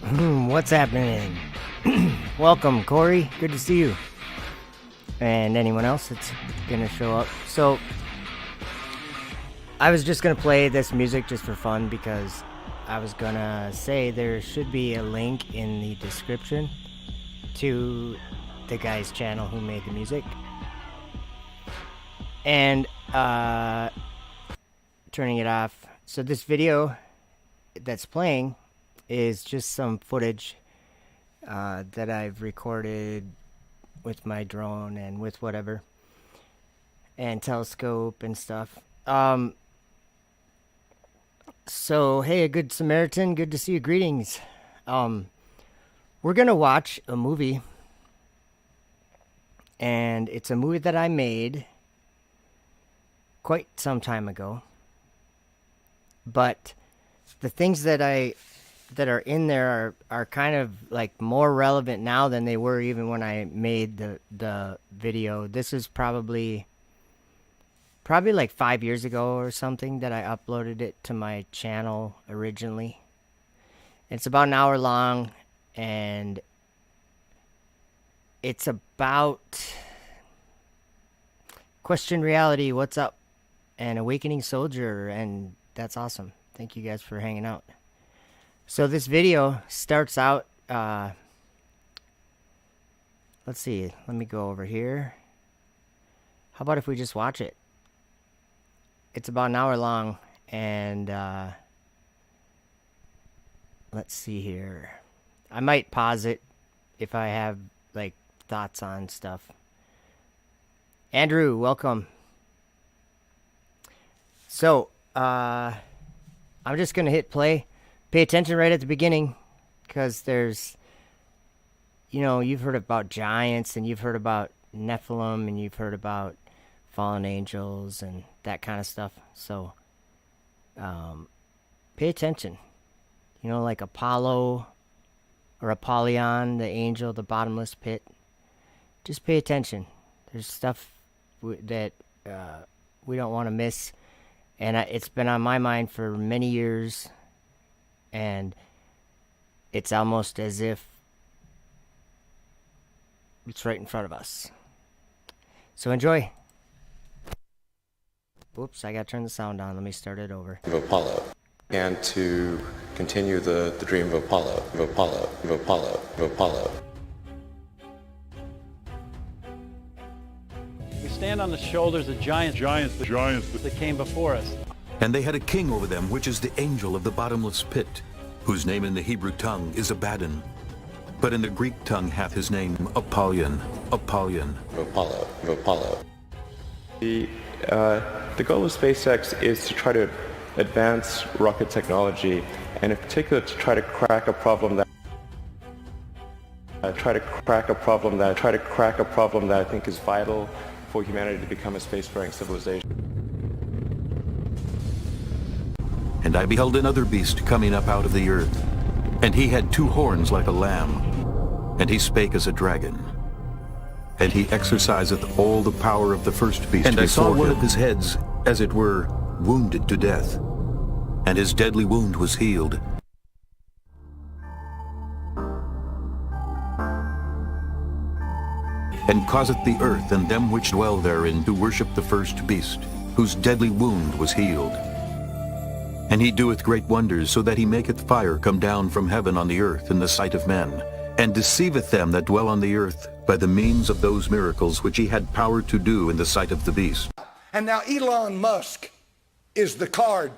What's happening? Welcome, Corey. Good to see you. And anyone else that's gonna show up. So, I was just gonna play this music just for fun because I was gonna say there should be a link in the description to the guy's channel who made the music. And, turning it off. So this video that's playing is just some footage that I've recorded with my drone and with whatever and telescope and stuff. So hey, a good Samaritan, good to see you. Greetings. We're gonna watch a movie, and it's a movie that I made quite some time ago, but the things that are in there are kind of like more relevant now than they were even when I made the video. This is probably like 5 years ago or something that I uploaded it to my channel originally. It's about an hour long, and it's about Question Reality, What's Up, and Awakening Soldier, and that's awesome. Thank you guys for hanging out. So this video starts out, let's see, let me go over here. How about if we just watch it? It's about an hour long, and let's see here. I might pause it if I have like thoughts on stuff. Andrew, welcome. So, I'm just gonna hit play. Pay attention right at the beginning, because there's, you know, you've heard about giants, and you've heard about Nephilim, and you've heard about fallen angels, and that kind of stuff. So, pay attention. You know, like Apollo, or Apollyon, the angel, the bottomless pit. Just pay attention. There's stuff that we don't want to miss, and it's been on my mind for many years. And it's almost as if it's right in front of us. So enjoy. Whoops, I gotta turn the sound on. Let me start it over. Of Apollo. And to continue the dream of Apollo, of Apollo, of Apollo, of Apollo. We stand on the shoulders of giants that came before us. And they had a king over them, which is the angel of the bottomless pit, whose name in the Hebrew tongue is Abaddon, but in the Greek tongue hath his name Apollyon, Apollyon. Of Apollo, of Apollo. The goal of SpaceX is to try to advance rocket technology, and in particular to try to crack a problem that I think is vital for humanity to become a spacefaring civilization. And I beheld another beast coming up out of the earth, and he had 2 horns like a lamb, and he spake as a dragon. And he exerciseth all the power of the first beast. And I saw one of his heads, as it were, wounded to death, and his deadly wound was healed. And causeth the earth and them which dwell therein to worship the first beast, whose deadly wound was healed. And he doeth great wonders, so that he maketh fire come down from heaven on the earth in the sight of men, and deceiveth them that dwell on the earth by the means of those miracles which he had power to do in the sight of the beast. And now Elon Musk is the card.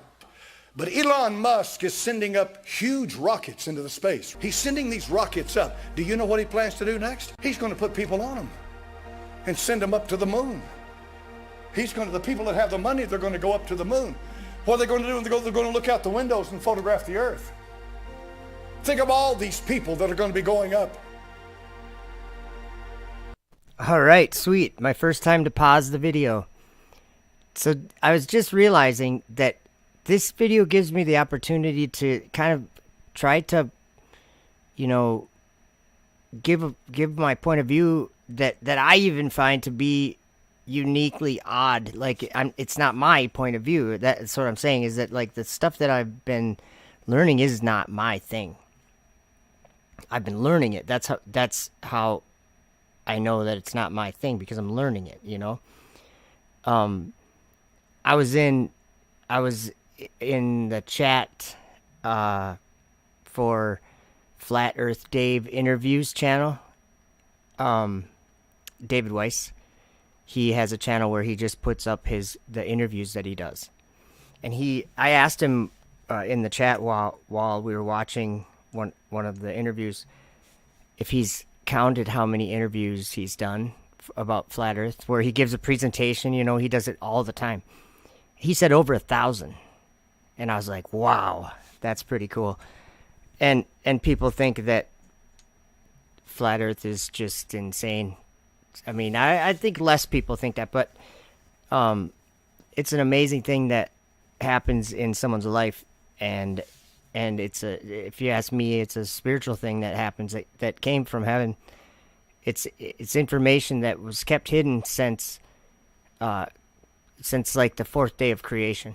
But Elon Musk is sending up huge rockets into the space. He's sending these rockets up. Do you know what he plans to do next? He's going to put people on them and send them up to the moon. The people that have the money, they're going to go up to the moon. What are they going to do? They're going to look out the windows and photograph the earth. Think of all these people that are going to be going up. All right, sweet. My first time to pause the video. So I was just realizing that this video gives me the opportunity to kind of try to, you know, give my point of view that I even find to be uniquely odd. Like, it's not my point of view. That's what I'm saying, is that like the stuff that I've been learning is not my thing. I've been learning it. That's how I know that it's not my thing, because I'm learning it, you know. I was in the chat for Flat Earth Dave interviews channel. David Weiss. He has a channel where he just puts up the interviews that he does. And I asked him in the chat while we were watching one of the interviews if he's counted how many interviews he's done about Flat Earth, where he gives a presentation. You know, he does it all the time. He said over 1,000. And I was like, wow, that's pretty cool. And people think that Flat Earth is just insane. I mean, I think less people think that, but it's an amazing thing that happens in someone's life, and if you ask me, it's a spiritual thing that happens that came from heaven. It's information that was kept hidden since like the fourth day of creation.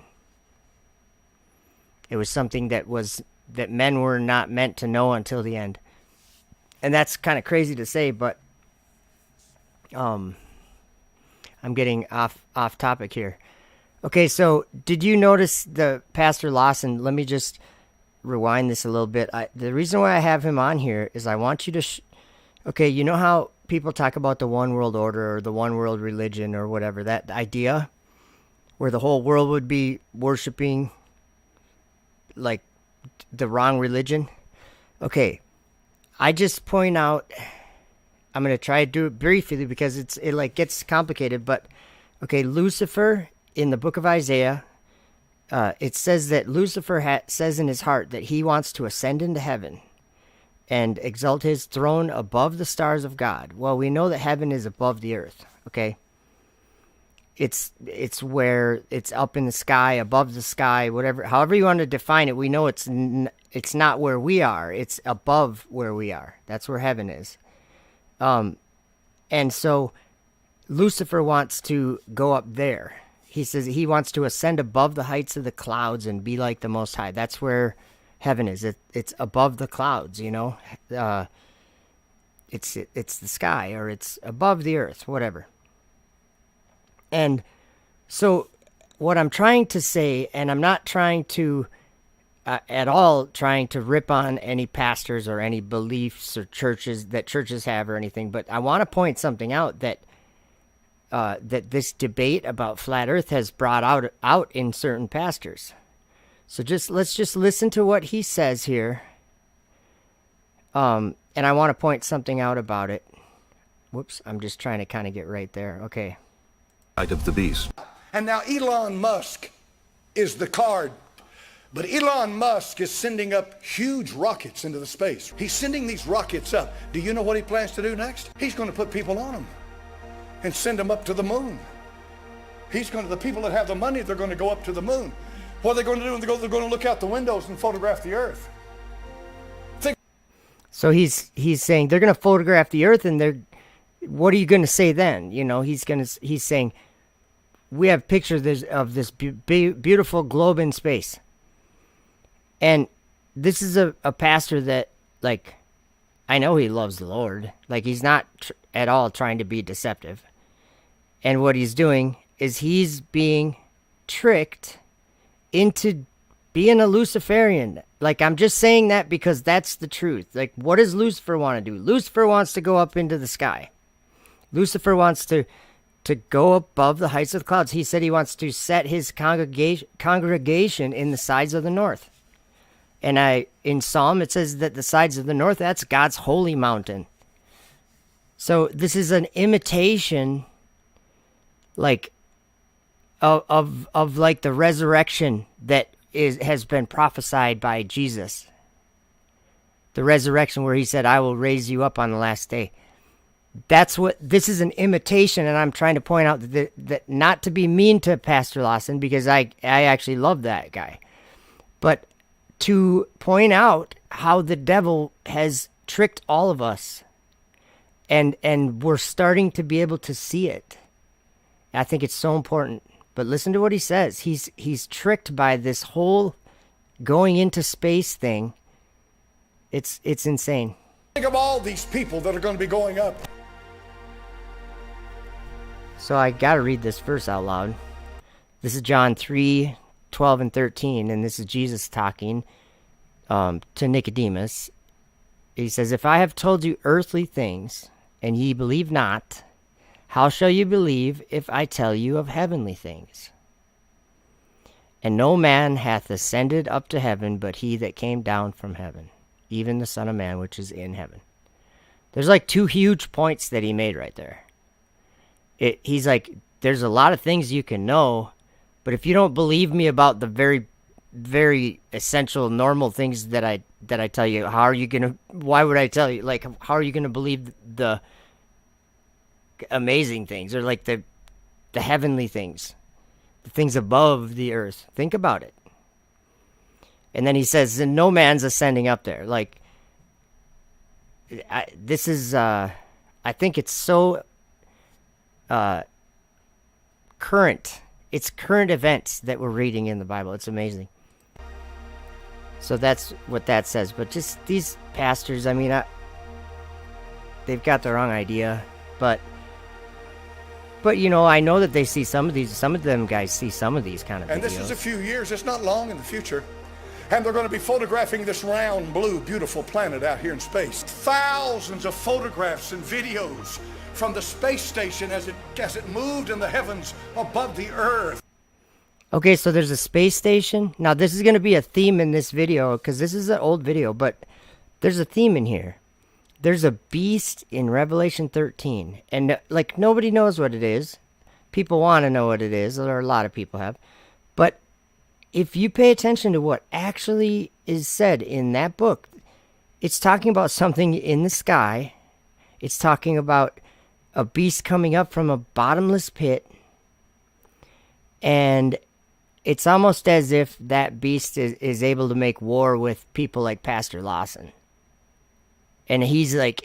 It was something that men were not meant to know until the end. And that's kind of crazy to say, but I'm getting off topic here. Okay, so did you notice the Pastor Lawson? Let me just rewind this a little bit. The reason why I have him on here is I want you to okay, you know how people talk about the one world order or the one world religion or whatever, that idea where the whole world would be worshiping like the wrong religion? Okay, I just point out, I'm going to try to do it briefly because it like gets complicated, but okay, Lucifer in the book of Isaiah, it says that Lucifer says in his heart that he wants to ascend into heaven and exalt his throne above the stars of God. Well, we know that heaven is above the earth, okay? It's where it's up in the sky, above the sky, whatever, however you want to define it. We know it's not where we are. It's above where we are. That's where heaven is. And so Lucifer wants to go up there. He says he wants to ascend above the heights of the clouds and be like the Most High. That's where heaven is. It's above the clouds, you know. It's the sky, or it's above the earth, whatever. And so what I'm trying to say, and I'm not trying to at all trying to rip on any pastors or any beliefs or churches have or anything, but I want to point something out that this debate about flat earth has brought out in certain pastors. So let's just listen to what he says here. And I want to point something out about it. Whoops, I'm just trying to kind of get right there. Okay. Of the beast. And now Elon Musk is the card. But Elon Musk is sending up huge rockets into the space. He's sending these rockets up. Do you know what he plans to do next? He's going to put people on them and send them up to the moon. The people that have the money, they're going to go up to the moon. What are they going to do? They're going to look out the windows and photograph the earth. So he's saying they're going to photograph the earth, and what are you going to say then? You know, he's saying we have pictures of this beautiful globe in space. And this is a pastor that, like, I know he loves the Lord. Like, he's not at all trying to be deceptive. And what he's doing is he's being tricked into being a Luciferian. Like, I'm just saying that because that's the truth. Like, what does Lucifer want to do? Lucifer wants to go up into the sky. Lucifer wants to go above the heights of the clouds. He said he wants to set his congregation in the sides of the north. And in Psalm, it says that the sides of the north, that's God's holy mountain. So this is an imitation, like, of like the resurrection that has been prophesied by Jesus. The resurrection where he said, I will raise you up on the last day. This is an imitation, and I'm trying to point out that not to be mean to Pastor Lawson, because I actually love that guy. But to point out how the devil has tricked all of us, and we're starting to be able to see it. I think it's so important. But listen to what he says. He's tricked by this whole going into space thing. It's insane. Think of all these people that are going to be going up. So I gotta read this verse out loud. This is John 3:12 and 13, and this is Jesus talking to Nicodemus. He says, "If I have told you earthly things, and ye believe not, how shall you believe if I tell you of heavenly things? And no man hath ascended up to heaven, but he that came down from heaven, even the Son of Man which is in heaven." There's like two huge points that he made right there. He's like, there's a lot of things you can know, but if you don't believe me about the very, very essential, normal things that I tell you, why would I tell you? Like, how are you gonna believe the amazing things, or like the heavenly things, the things above the earth? Think about it. And then he says, and no man's ascending up there. Like, I think it's so current. It's current events that we're reading in the Bible. It's amazing. So that's what that says. But just these pastors, I mean, they've got the wrong idea. But you know, I know that they see some of them guys see some of these kind of videos. And this is a few years. It's not long in the future. And they're going to be photographing this round, blue, beautiful planet out here in space. Thousands of photographs and videos from the space station as it moved in the heavens above the earth. Okay, so there's a space station. Now, this is going to be a theme in this video, because this is an old video, but there's a theme in here. There's a beast in Revelation 13, and like nobody knows what it is. People want to know what it is, or a lot of people have. But if you pay attention to what actually is said in that book, it's talking about something in the sky. It's talking about a beast coming up from a bottomless pit. And it's almost as if that beast is able to make war with people like Pastor Lawson. And he's like,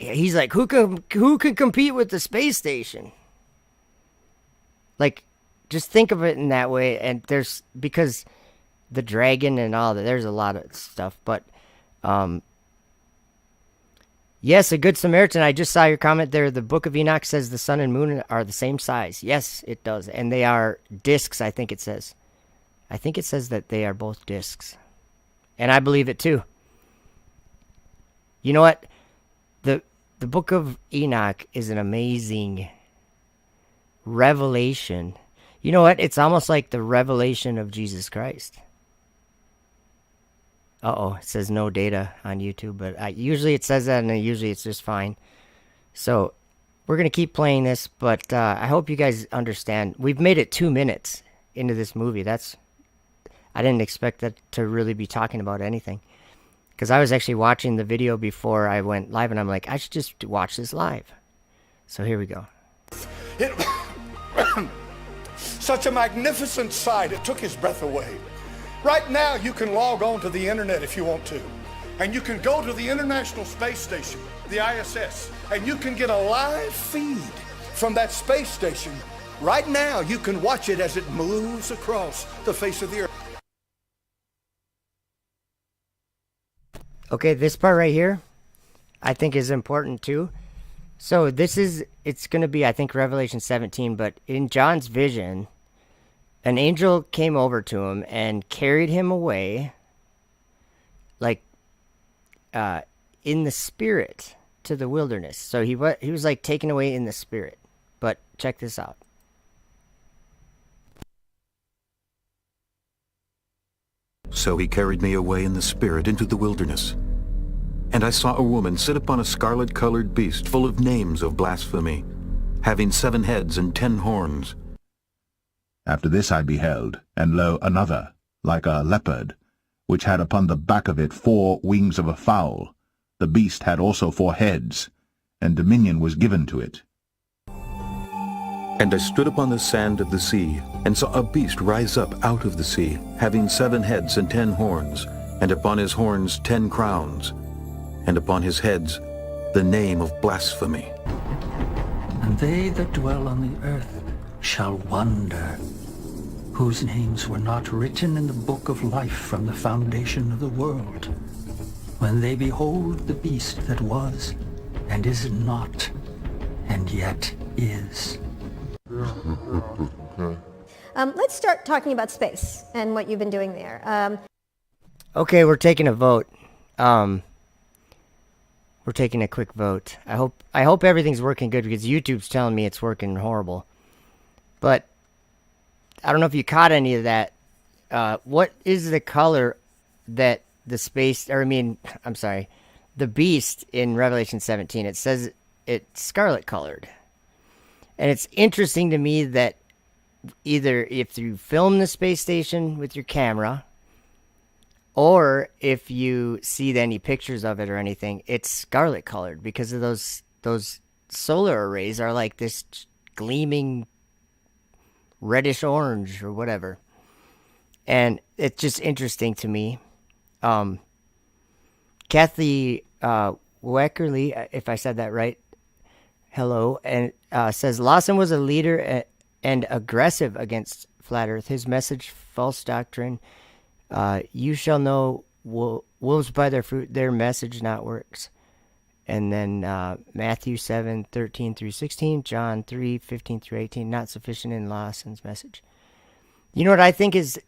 who can compete with the space station? Like, just think of it in that way. And because the dragon and all that, there's a lot of stuff. But yes, a good Samaritan. I just saw your comment there. The book of Enoch says the sun and moon are the same size. Yes, it does. And they are discs, I think it says. I think it says that they are both discs. And I believe it too. You know what? The book of Enoch is an amazing revelation. You know what? It's almost like the revelation of Jesus Christ. Uh-oh, it says no data on YouTube, but usually it says that, and usually it's just fine. So we're going to keep playing this, but I hope you guys understand. We've made it 2 minutes into this movie. I didn't expect that to really be talking about anything. Because I was actually watching the video before I went live, and I'm like, I should just watch this live. So here we go. Such a magnificent sight, it took his breath away. Right now, you can log on to the internet if you want to. And you can go to the International Space Station, the ISS, and you can get a live feed from that space station. Right now, you can watch it as it moves across the face of the earth. Okay, this part right here, I think is important too. So it's going to be, I think, Revelation 17, but in John's vision, an angel came over to him and carried him away, like, in the spirit to the wilderness. So he was like taken away in the spirit. But check this out. So he carried me away in the spirit into the wilderness. And I saw a woman sit upon a scarlet-colored beast full of names of blasphemy, having 7 heads and 10 horns. After this I beheld, and lo, another, like a leopard, which had upon the back of it 4 wings of a fowl. The beast had also 4 heads, and dominion was given to it. And I stood upon the sand of the sea, and saw a beast rise up out of the sea, having 7 heads and 10 horns, and upon his horns 10 crowns, and upon his heads the name of blasphemy. And they that dwell on the earth shall wonder, whose names were not written in the book of life from the foundation of the world, when they behold the beast that was, and is not, and yet is. Let's start talking about space and what you've been doing there. Okay, we're taking a vote. We're taking a quick vote. I hope everything's working good because YouTube's telling me it's working horrible. But I don't know if you caught any of that. What is the color that the the beast in Revelation 17? It says it's scarlet colored. And it's interesting to me that either if you film the space station with your camera, or if you see any pictures of it or anything, it's scarlet colored because of those solar arrays are like this gleaming reddish orange or whatever. And it's just interesting to me. Kathy Weckerly, if I said that right, hello, and says Lawson was a leader and aggressive against flat Earth. His message, false doctrine. You shall know wolves by their fruit, their message, not works. And then Matthew 7:13 through 16, John 3:15 through 18, not sufficient in Lawson's message. You know what I think is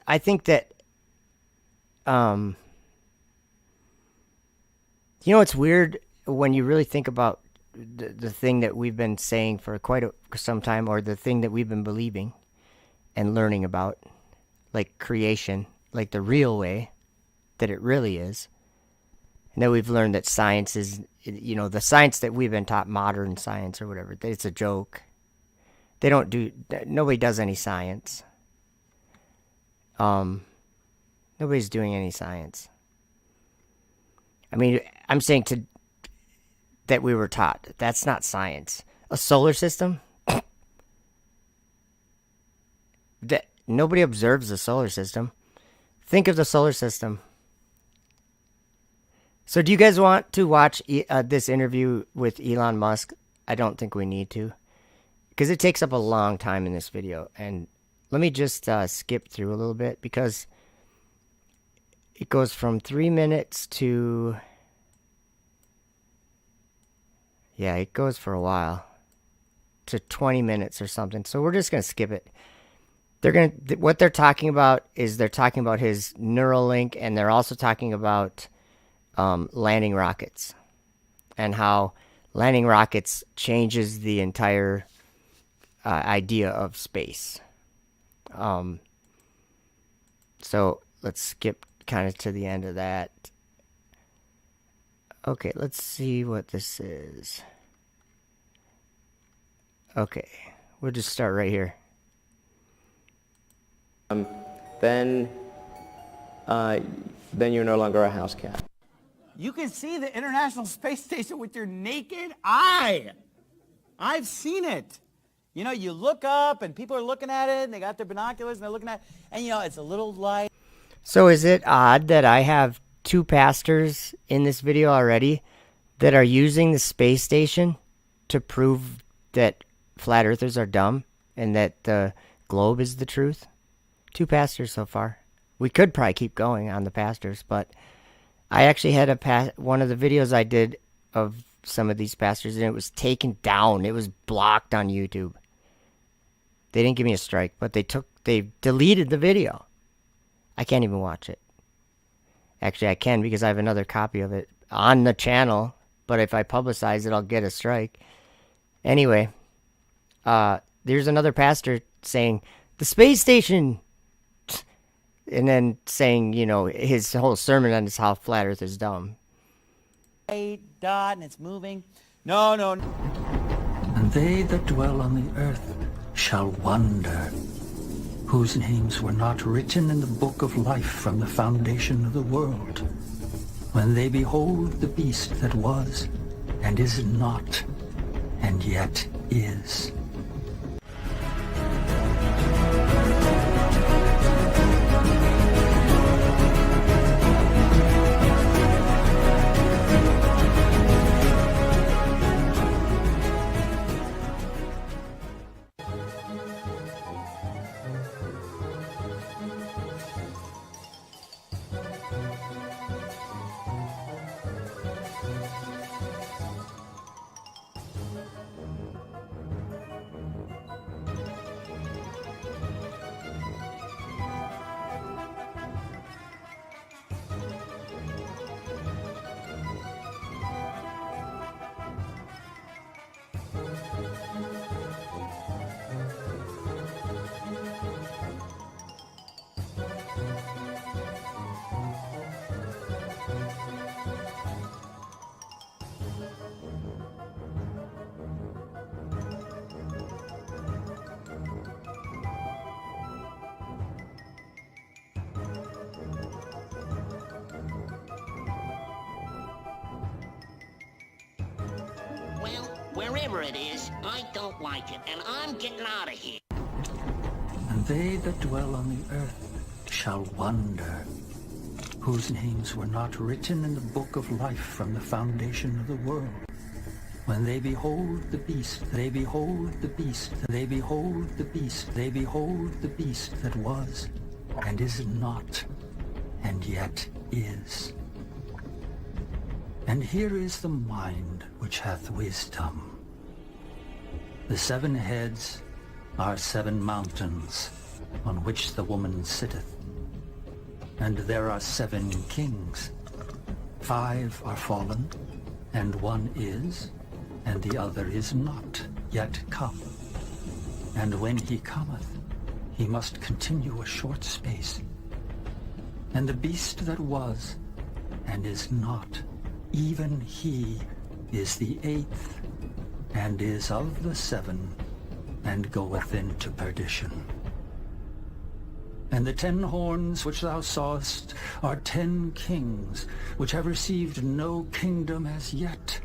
I think that, you know, it's weird when you really think about the thing that we've been saying for quite some time, or the thing that we've been believing and learning about, like creation, like the real way that it really is. And then we've learned that science is, you know, the science that we've been taught, modern science or whatever, it's a joke. Nobody does any science. Nobody's doing any science. I mean, I'm saying that we were taught. That's not science. A solar system? That nobody observes the solar system. Think of the solar system. So do you guys want to watch this interview with Elon Musk? I don't think we need to, because it takes up a long time in this video. And let me just skip through a little bit, because it goes from 3 minutes to... yeah, it goes for a while, to 20 minutes or something. So we're just going to skip it. What they're talking about is they're talking about his Neuralink, and they're also talking about landing rockets, and how landing rockets changes the entire idea of space. So let's skip kind of to the end of that. Okay, let's see what this is. Okay, we'll just start right here. Then you're no longer a house cat. You can see the International Space Station with your naked eye. I've seen it. You know, you look up and people are looking at it, and they got their binoculars and they're looking at it, and you know, it's a little light. So is it odd that I have 2 pastors in this video already that are using the space station to prove that flat earthers are dumb and that the globe is the truth? 2 pastors so far. We could probably keep going on the pastors, but I actually had one of the videos I did of some of these pastors, and it was taken down. It was blocked on YouTube. They didn't give me a strike, but they deleted the video. I can't even watch it. Actually, I can, because I have another copy of it on the channel, but if I publicize it, I'll get a strike. Anyway, there's another pastor saying, the space station, and then saying, you know, his whole sermon on is how flat earth is dumb. Dot, and it's moving. No. And they that dwell on the earth shall wonder, whose names were not written in the book of life from the foundation of the world, when they behold the beast that was, and is not, and yet is. whatever it is, I don't like it, and I'm getting out of here. And they that dwell on the earth shall wonder, whose names were not written in the book of life from the foundation of the world. When they behold the beast, they behold the beast, they behold the beast, they behold the beast that was, and is not, and yet is. And here is the mind which hath wisdom. The 7 heads are 7 mountains, on which the woman sitteth. And there are 7 kings. 5 are fallen, and 1 is, and the other is not yet come. And when he cometh, he must continue a short space. And the beast that was, and is not, even he is the 8th, and is of the 7, and goeth into perdition. And the 10 horns which thou sawest are 10 kings, which have received no kingdom as yet.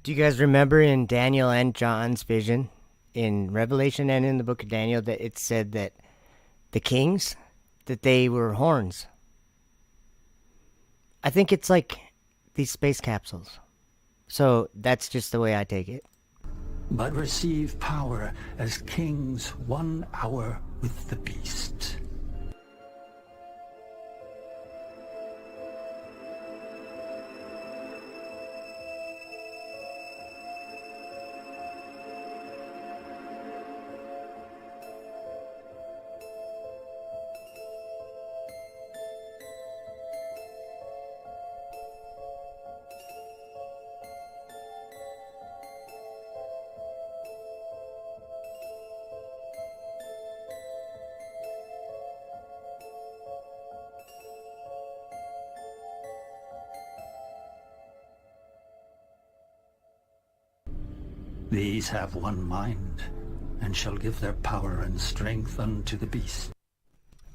Do you guys remember in Daniel and John's vision, in Revelation and in the book of Daniel, that it said that the kings, that they were horns? I think it's like these space capsules. So that's just the way I take it. But receive power as kings 1 hour with the beast. These have one mind, and shall give their power and strength unto the beast.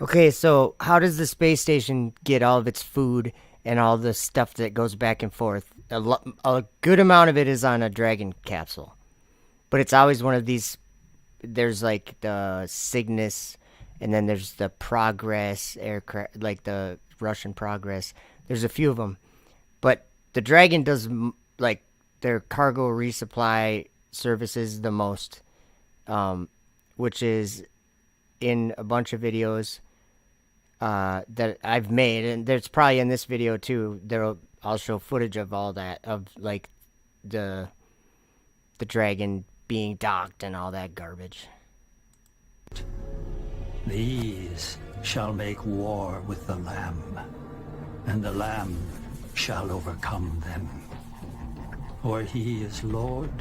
Okay, so how does the space station get all of its food and all the stuff that goes back and forth? A good amount of it is on a Dragon capsule. But it's always one of these, there's like the Cygnus, and then there's the Progress aircraft, like the Russian Progress. There's a few of them. But the Dragon does, like, their cargo resupply services the most, which is in a bunch of videos that I've made, and there's probably in this video too. I'll show footage of all that, of like the Dragon being docked and all that garbage. These shall make war with the Lamb, and the Lamb shall overcome them. For he is Lord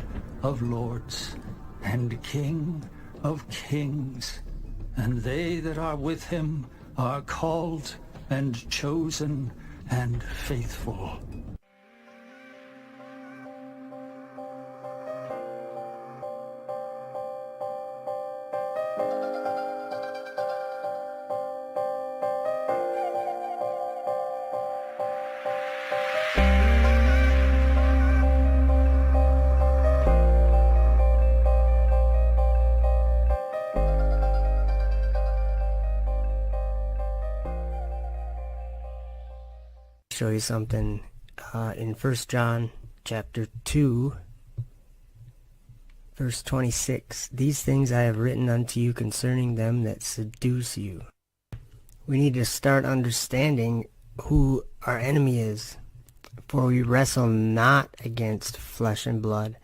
of lords, and King of kings, and they that are with him are called, and chosen, and faithful. Show you something in 1 John chapter 2 verse 26. These things I have written unto you concerning them that seduce you. We need to start understanding who our enemy is. For we wrestle not against flesh and blood,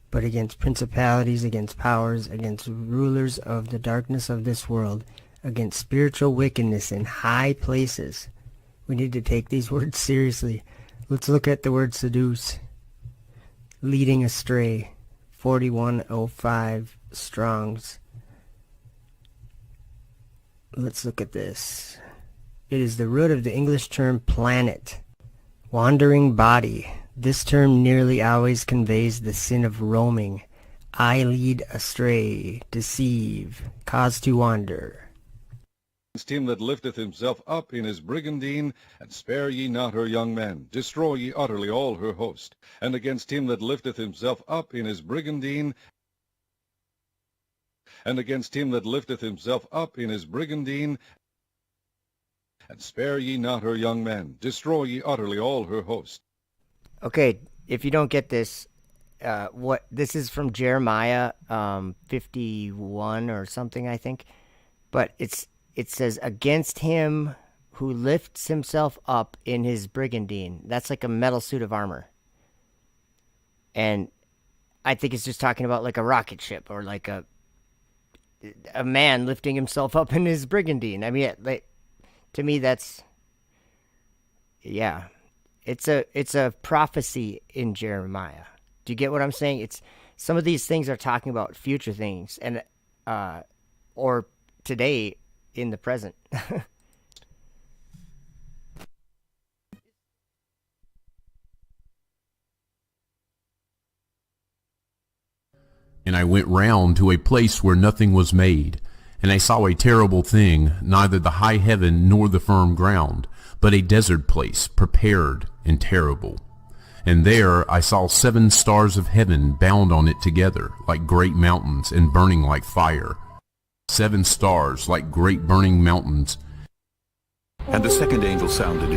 but against principalities, against powers, against rulers of the darkness of this world, against spiritual wickedness in high places. We need to take these words seriously. Let's look at the word seduce. Leading astray. 4105 Strong's. Let's look at this. It is the root of the English term planet. Wandering body. This term nearly always conveys the sin of roaming. I lead astray, deceive, cause to wander. him that lifteth himself up in his brigandine, and spare ye not her young men, destroy ye utterly all her host, and against him that lifteth himself up in his brigandine, and against him that lifteth himself up in his brigandine, and spare ye not her young men, destroy ye utterly all her host. Okay, if you don't get this, what this is from Jeremiah 51 or something, I think. But it says, against him who lifts himself up in his brigandine. That's like a metal suit of armor. And I think it's just talking about like a rocket ship or like a man lifting himself up in his brigandine. I mean, like, to me, that's, yeah, it's a prophecy in Jeremiah. Do you get what I'm saying? It's some of these things are talking about future things and or today in the present. And I went round to a place where nothing was made, and I saw a terrible thing, neither the high heaven nor the firm ground, but a desert place, prepared and terrible. And there I saw 7 stars of heaven bound on it together, like great mountains, and burning like fire. 7 stars, like great burning mountains. And the second angel sounded,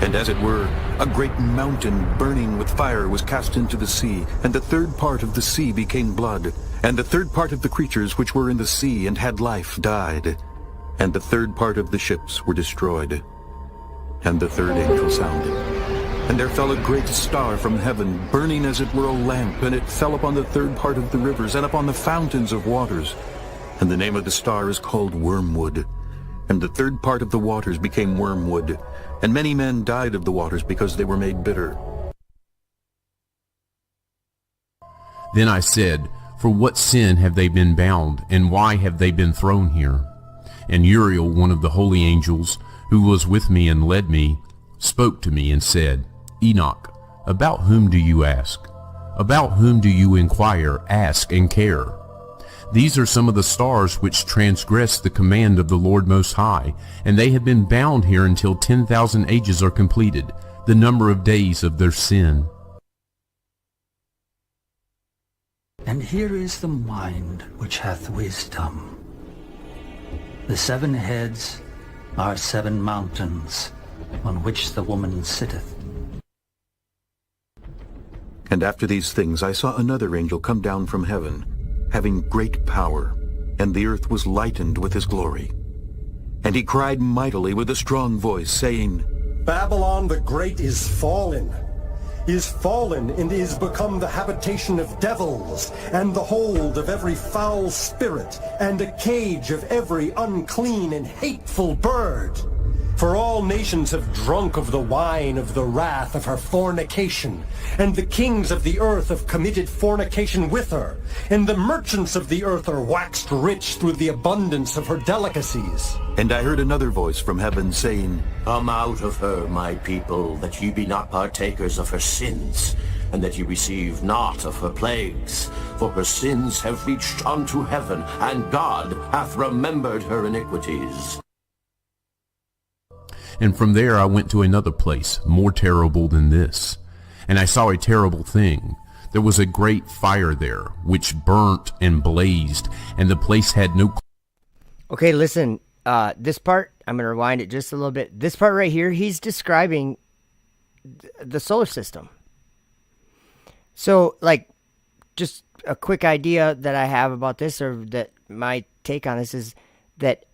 and as it were, a great mountain burning with fire was cast into the sea, and the third part of the sea became blood, and the third part of the creatures which were in the sea and had life died, and the third part of the ships were destroyed. And the third angel sounded, and there fell a great star from heaven, burning as it were a lamp, and it fell upon the third part of the rivers, and upon the fountains of waters. And the name of the star is called Wormwood. And the third part of the waters became wormwood, and many men died of the waters because they were made bitter. Then I said, for what sin have they been bound, and why have they been thrown here? And Uriel, one of the holy angels, who was with me and led me, spoke to me and said, Enoch, about whom do you ask? About whom do you inquire, ask, and care? These are some of the stars which transgress the command of the Lord Most High, and they have been bound here until 10,000 ages are completed, the number of days of their sin. And here is the mind which hath wisdom. The 7 heads are 7 mountains, on which the woman sitteth. And after these things I saw another angel come down from heaven, having great power, and the earth was lightened with his glory. And he cried mightily with a strong voice, saying, Babylon the Great is fallen, and is become the habitation of devils, and the hold of every foul spirit, and a cage of every unclean and hateful bird. For all nations have drunk of the wine of the wrath of her fornication, and the kings of the earth have committed fornication with her, and the merchants of the earth are waxed rich through the abundance of her delicacies. And I heard another voice from heaven saying, Come out of her, my people, that ye be not partakers of her sins, and that ye receive not of her plagues. For her sins have reached unto heaven, and God hath remembered her iniquities. And from there I went to another place, more terrible than this. And I saw a terrible thing. There was a great fire there, which burnt and blazed, and the place had no... Okay, listen, this part, I'm going to rewind it just a little bit. This part right here, he's describing the solar system. So, like, just a quick idea that I have about this, or that my take on this, is that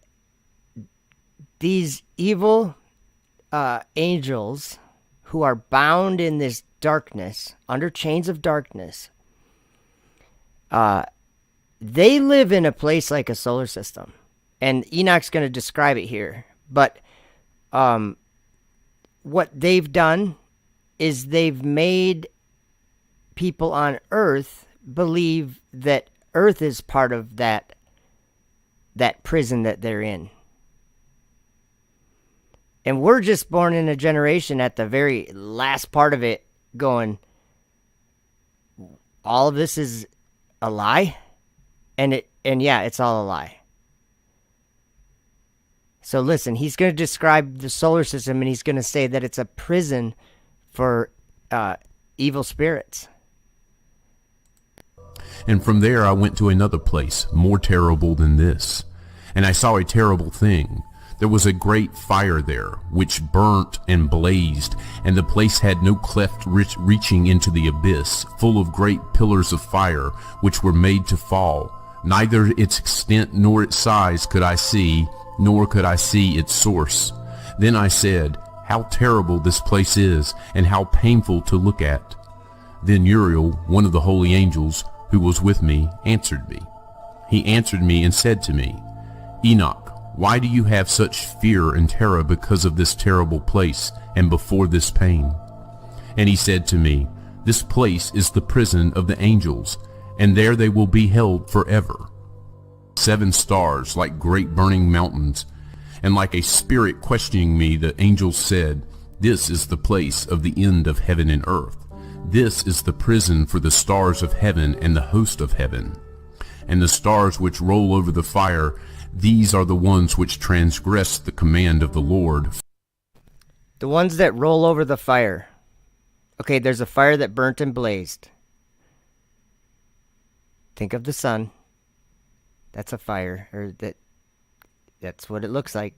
these evil angels who are bound in this darkness, under chains of darkness, they live in a place like a solar system. And Enoch's going to describe it here. But what they've done is they've made people on Earth believe that Earth is part of that prison that they're in. And we're just born in a generation at the very last part of it going, all of this is a lie? And yeah, it's all a lie. So listen, he's going to describe the solar system, and he's going to say that it's a prison for evil spirits. And from there I went to another place, more terrible than this. And I saw a terrible thing. There was a great fire there, which burnt and blazed, and the place had no cleft reaching into the abyss, full of great pillars of fire, which were made to fall. Neither its extent nor its size could I see, nor could I see its source. Then I said, how terrible this place is, and how painful to look at. Then Uriel, one of the holy angels, who was with me, answered me. He answered me and said to me, Enoch, why do you have such fear and terror because of this terrible place and before this pain? And he said to me, this place is the prison of the angels, and there they will be held forever. 7 stars like great burning mountains, and like a spirit questioning me, the angels said, this is the place of the end of heaven and earth. This is the prison for the stars of heaven and the host of heaven. And the stars which roll over the fire, these are the ones which transgress the command of the Lord. The ones that roll over the fire. Okay, there's a fire that burnt and blazed. Think of the sun. That's a fire, or that's what it looks like.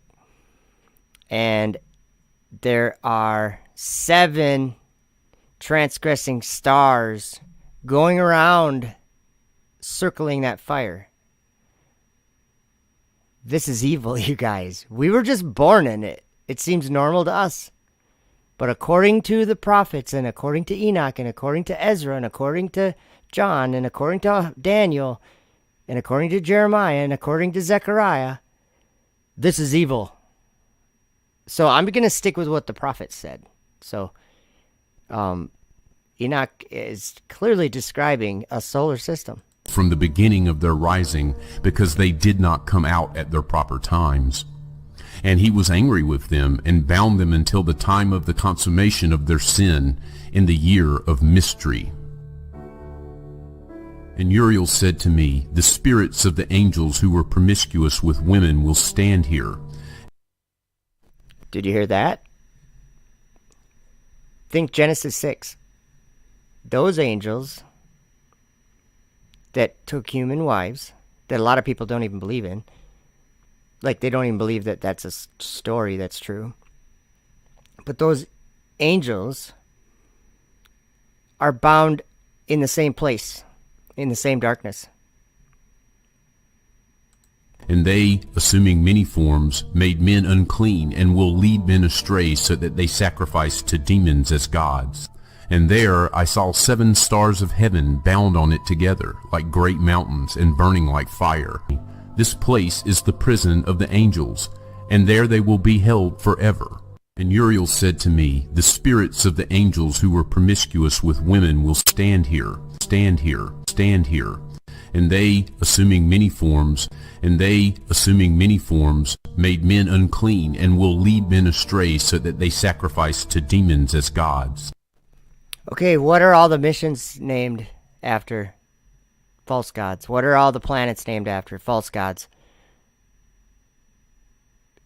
And there are 7 transgressing stars going around circling that fire. This is evil, you guys. We were just born in it. It seems normal to us. But according to the prophets, and according to Enoch, and according to Ezra, and according to John, and according to Daniel, and according to Jeremiah, and according to Zechariah, this is evil. So I'm going to stick with what the prophets said. So Enoch is clearly describing a solar system. From the beginning of their rising, because they did not come out at their proper times. And he was angry with them, and bound them until the time of the consummation of their sin, in the year of mystery. And Uriel said to me, the spirits of the angels who were promiscuous with women will stand here. Did you hear that? Think Genesis 6. Those angels that took human wives, that a lot of people don't even believe in. Like, they don't even believe that that's a story that's true. But those angels are bound in the same place, in the same darkness. And they, assuming many forms, made men unclean, and will lead men astray, so that they sacrifice to demons as gods. And there I saw 7 stars of heaven bound on it together, like great mountains, and burning like fire. This place is the prison of the angels, and there they will be held forever. And Uriel said to me, the spirits of the angels who were promiscuous with women will stand here, stand here, stand here. And they, assuming many forms, made men unclean, and will lead men astray, so that they sacrifice to demons as gods. Okay, what are all the missions named after? False gods. What are all the planets named after? False gods.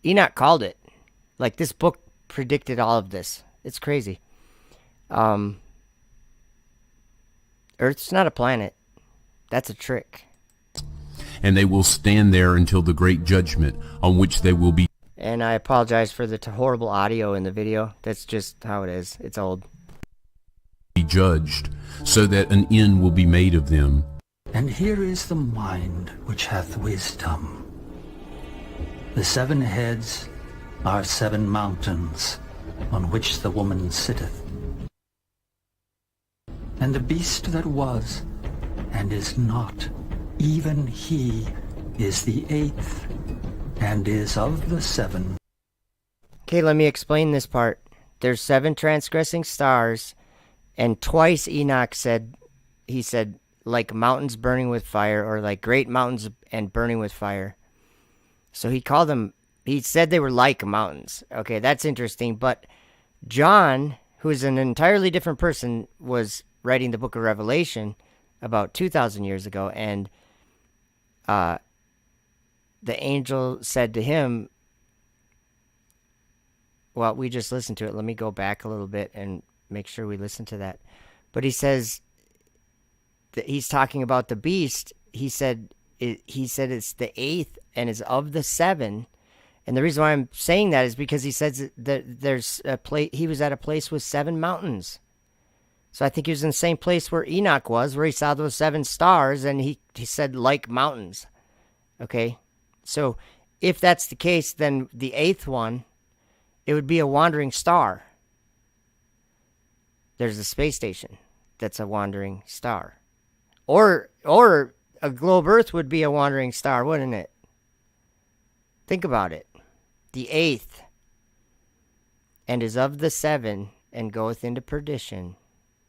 Enoch called it. Like, this book predicted all of this. It's crazy. Earth's not a planet. That's a trick. And they will stand there until the great judgment, on which they will be. And I apologize for the horrible audio in the video. That's just how it is. It's old. Be judged, so that an end will be made of them. And here is the mind which hath wisdom. The 7 heads are 7 mountains, on which the woman sitteth. And the beast that was, and is not, even he is the 8th, and is of the 7. Okay, let me explain this part. There's 7 transgressing stars, and twice Enoch said, he said, like mountains burning with fire, or like great mountains and burning with fire. So he called them, he said they were like mountains. Okay, that's interesting. But John, who is an entirely different person, was writing the book of Revelation about 2,000 years ago, and the angel said to him, well, we just listened to it. Let me go back a little bit and make sure we listen to that. But he says that he's talking about the beast. He said it's the eighth and is of the seven. And the reason why I'm saying that is because he says that there's a place. He was at a place with 7 mountains. So I think he was in the same place where Enoch was, where he saw those 7 stars, and he said like mountains. Okay, so if that's the case, then the 8th one, it would be a wandering star. There's a space station that's a wandering star. Or a globe Earth would be a wandering star, wouldn't it? Think about it. The 8th, and is of the 7, and goeth into perdition.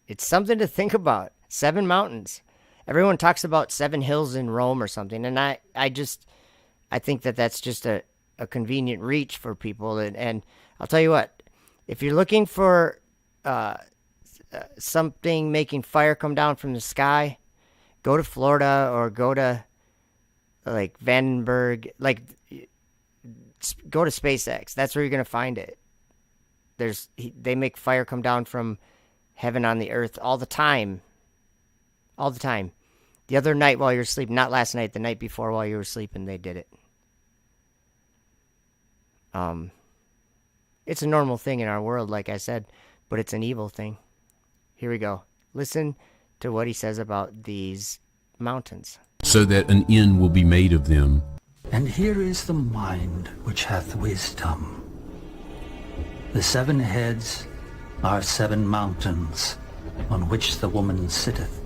It's something to think about. 7 mountains. Everyone talks about 7 hills in Rome or something, and I think that's just a convenient reach for people. And I'll tell you what, if you're looking for something making fire come down from the sky, go to Florida or go to like Vandenberg, go to SpaceX. That's where you're gonna find it. They make fire come down from heaven on the earth all the time. All the time. The other night while you were sleeping, not last night, the night before while you were sleeping, they did it. It's a normal thing in our world, like I said, but it's an evil thing. Here we go. Listen to what he says about these mountains. So that an end will be made of them. And here is the mind which hath wisdom. The 7 heads are 7 mountains on which the woman sitteth.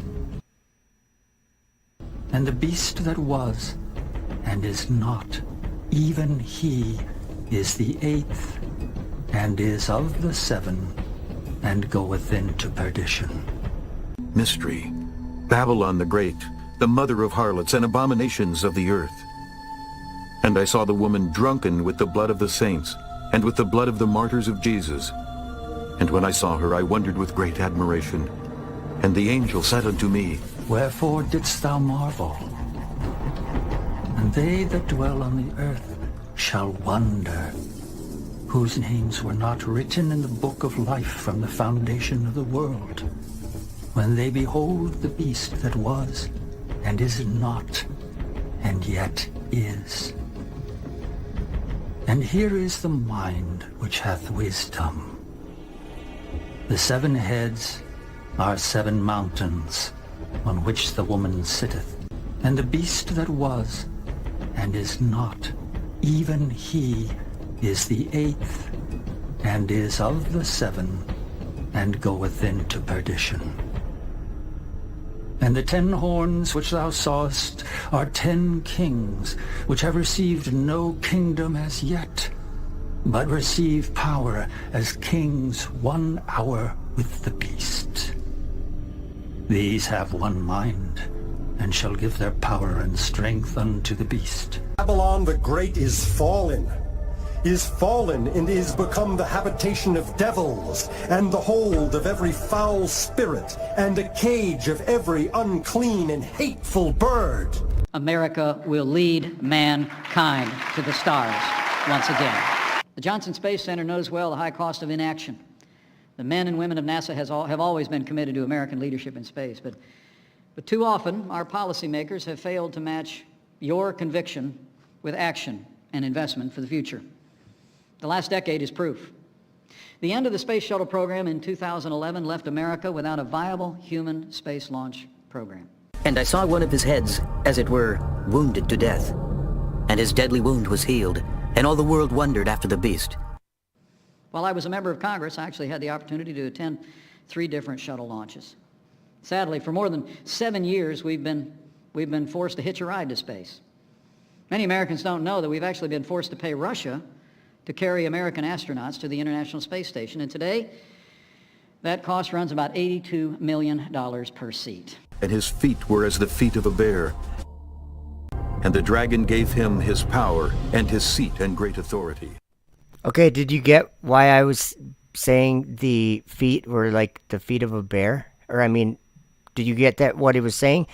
And the beast that was and is not, even he is the 8th, and is of the 7, and goeth into perdition. Mystery. Babylon the Great, the mother of harlots and abominations of the earth. And I saw the woman drunken with the blood of the saints, and with the blood of the martyrs of Jesus. And when I saw her, I wondered with great admiration. And the angel said unto me, Wherefore didst thou marvel? And they that dwell on the earth shall wonder, whose names were not written in the book of life from the foundation of the world, when they behold the beast that was, and is not, and yet is. And here is the mind which hath wisdom. The 7 heads are 7 mountains on which the woman sitteth. And the beast that was, and is not, even he is the 8th, and is of the 7, and goeth into perdition. And the 10 horns which thou sawest are 10 kings, which have received no kingdom as yet, but receive power as kings 1 hour with the beast. These have one mind, and shall give their power and strength unto the beast. Babylon the Great is fallen, and is become the habitation of devils, and the hold of every foul spirit, and a cage of every unclean and hateful bird. America will lead mankind to the stars once again. The Johnson Space Center knows well the high cost of inaction. The men and women of NASA have always been committed to American leadership in space, but too often our policymakers have failed to match your conviction with action and investment for the future. The last decade is proof. The end of the space shuttle program in 2011 left America without a viable human space launch program. And I saw one of his heads, as it were, wounded to death. And his deadly wound was healed, and all the world wondered after the beast. While I was a member of Congress, I actually had the opportunity to attend 3 different shuttle launches. Sadly, for more than 7 years, we've been forced to hitch a ride to space. Many Americans don't know that we've actually been forced to pay Russia to carry American astronauts to the International Space Station. And today, that cost runs about $82 million per seat. And his feet were as the feet of a bear. And the dragon gave him his power and his seat and great authority. Okay, did you get why I was saying the feet were like the feet of a bear? Or, I mean, did you get that, what he was saying?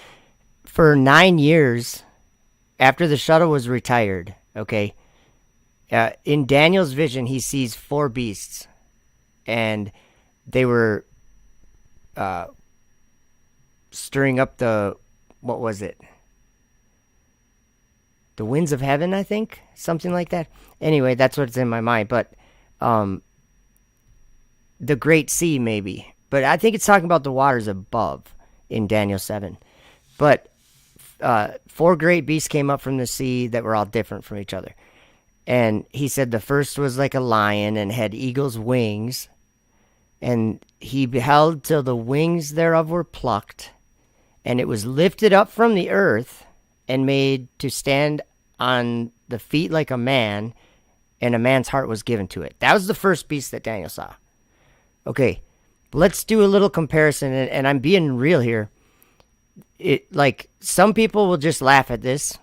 For 9 years, after the shuttle was retired, okay, In Daniel's vision, he sees 4 beasts, and they were stirring up what was it? The winds of heaven, I think, something like that. Anyway, that's what's in my mind. But the Great Sea, maybe. But I think it's talking about the waters above in Daniel 7. But 4 great beasts came up from the sea that were all different from each other. And he said the first was like a lion and had eagle's wings. And he beheld till the wings thereof were plucked. And it was lifted up from the earth and made to stand on the feet like a man, and a man's heart was given to it. That was the first beast that Daniel saw. Okay, let's do a little comparison, and I'm being real here. Like, some people will just laugh at this,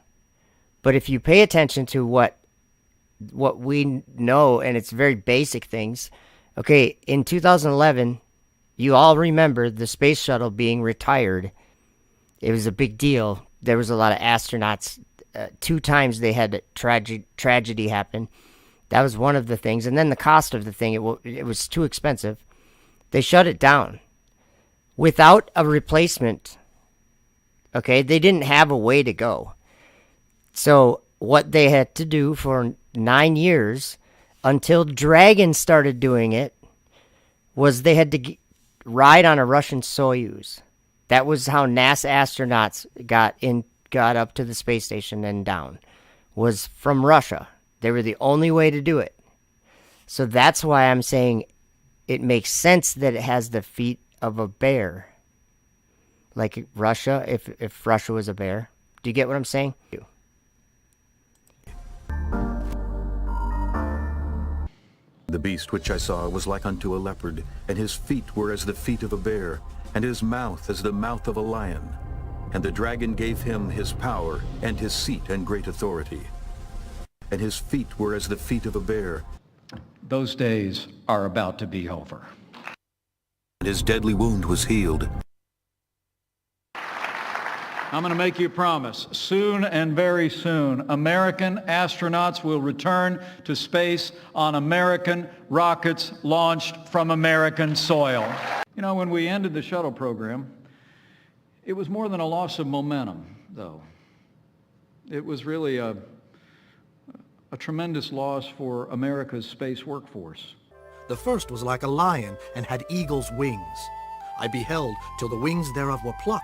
but if you pay attention to what we know, and it's very basic things. Okay, in 2011, you all remember the space shuttle being retired. It was a big deal. There was a lot of astronauts. 2 times they had tragedy happen. That was one of the things. And then the cost of the thing, it was too expensive. They shut it down without a replacement. Okay, they didn't have a way to go. So what they had to do for 9 years until Dragon started doing it was they had to ride on a Russian Soyuz. That was how NASA astronauts got up to the space station and down, was from Russia. They were the only way to do it. So that's why I'm saying it makes sense that it has the feet of a bear. Like Russia, if Russia was a bear. Do you get what I'm saying? The beast which I saw was like unto a leopard, and his feet were as the feet of a bear, and his mouth as the mouth of a lion. And the dragon gave him his power, and his seat, and great authority. And his feet were as the feet of a bear. Those days are about to be over. And his deadly wound was healed. I'm going to make you a promise. Soon and very soon, American astronauts will return to space on American rockets launched from American soil. You know, when we ended the shuttle program, it was more than a loss of momentum, though. It was really a tremendous loss for America's space workforce. The first was like a lion and had eagle's wings. I beheld till the wings thereof were plucked,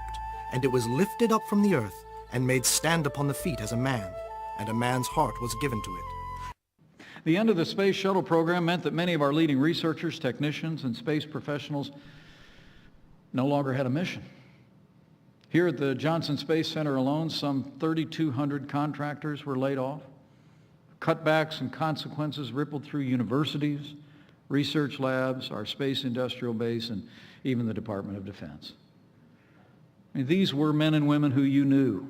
and it was lifted up from the earth, and made stand upon the feet as a man, and a man's heart was given to it. The end of the space shuttle program meant that many of our leading researchers, technicians, and space professionals no longer had a mission. Here at the Johnson Space Center alone, some 3,200 contractors were laid off. Cutbacks and consequences rippled through universities, research labs, our space industrial base, and even the Department of Defense. I mean, these were men and women who you knew,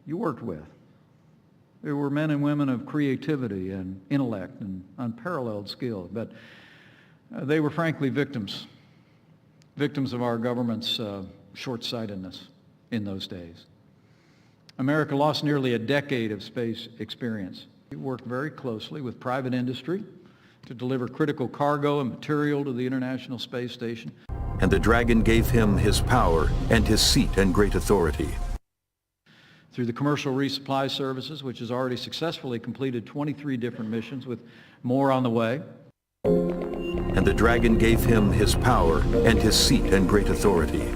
you worked with. They were men and women of creativity and intellect and unparalleled skill, but they were frankly victims of our government's short-sightedness in those days. America lost nearly a decade of space experience. We worked very closely with private industry to deliver critical cargo and material to the International Space Station. And the dragon gave him his power, and his seat, and great authority. Through the commercial resupply services, which has already successfully completed 23 different missions with more on the way. And the dragon gave him his power, and his seat, and great authority.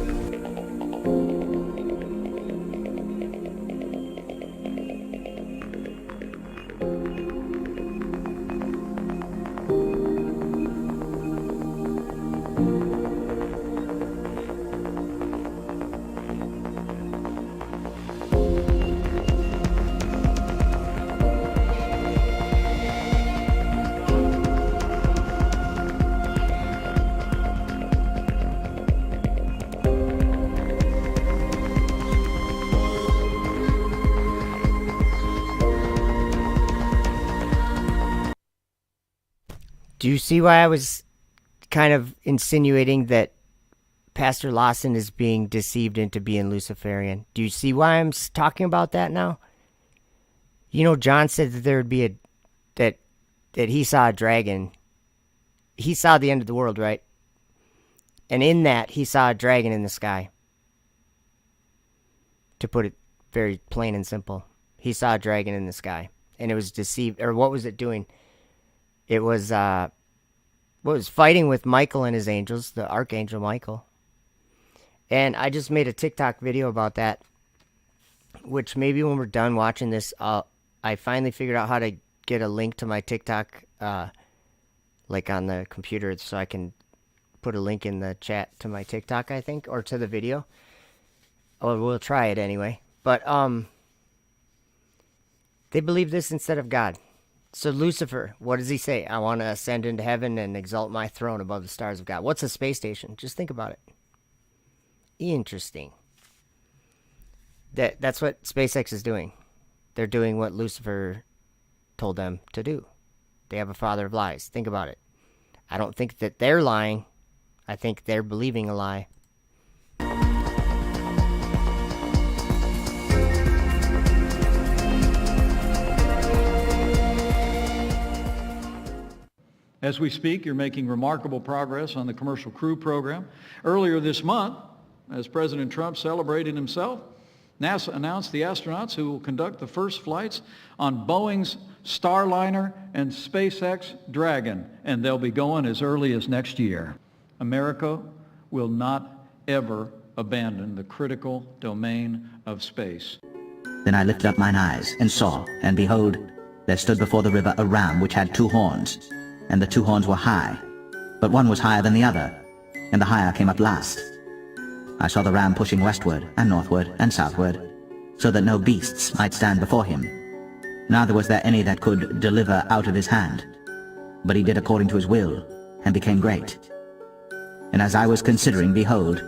Do you see why I was kind of insinuating that Pastor Lawson is being deceived into being Luciferian? Do you see why I'm talking about that now? You know, John said that there would be that that he saw a dragon. He saw the end of the world, right? And in that, he saw a dragon in the sky. To put it very plain and simple. He saw a dragon in the sky. And it was deceived, or what was it doing? It was, fighting with Michael and his angels, the Archangel Michael. And I just made a TikTok video about that, which maybe when we're done watching this, I finally figured out how to get a link to my TikTok, like on the computer, so I can put a link in the chat to my TikTok, I think, or to the video. Oh, we'll try it anyway. But, they believe this instead of God. So Lucifer, what does he say? I want to ascend into heaven and exalt my throne above the stars of God. What's a space station? Just think about it. Interesting. That's what SpaceX is doing. They're doing what Lucifer told them to do. They have a father of lies. Think about it. I don't think that they're lying. I think they're believing a lie. As we speak, you're making remarkable progress on the Commercial Crew Program. Earlier this month, as President Trump celebrated himself, NASA announced the astronauts who will conduct the first flights on Boeing's Starliner and SpaceX Dragon, and they'll be going as early as next year. America will not ever abandon the critical domain of space. Then I lifted up mine eyes, and saw, and behold, there stood before the river a ram which had 2 horns, and the 2 horns were high, but one was higher than the other, and the higher came up last. I saw the ram pushing westward, and northward, and southward, so that no beasts might stand before him. Neither was there any that could deliver out of his hand. But he did according to his will, and became great. And as I was considering, behold,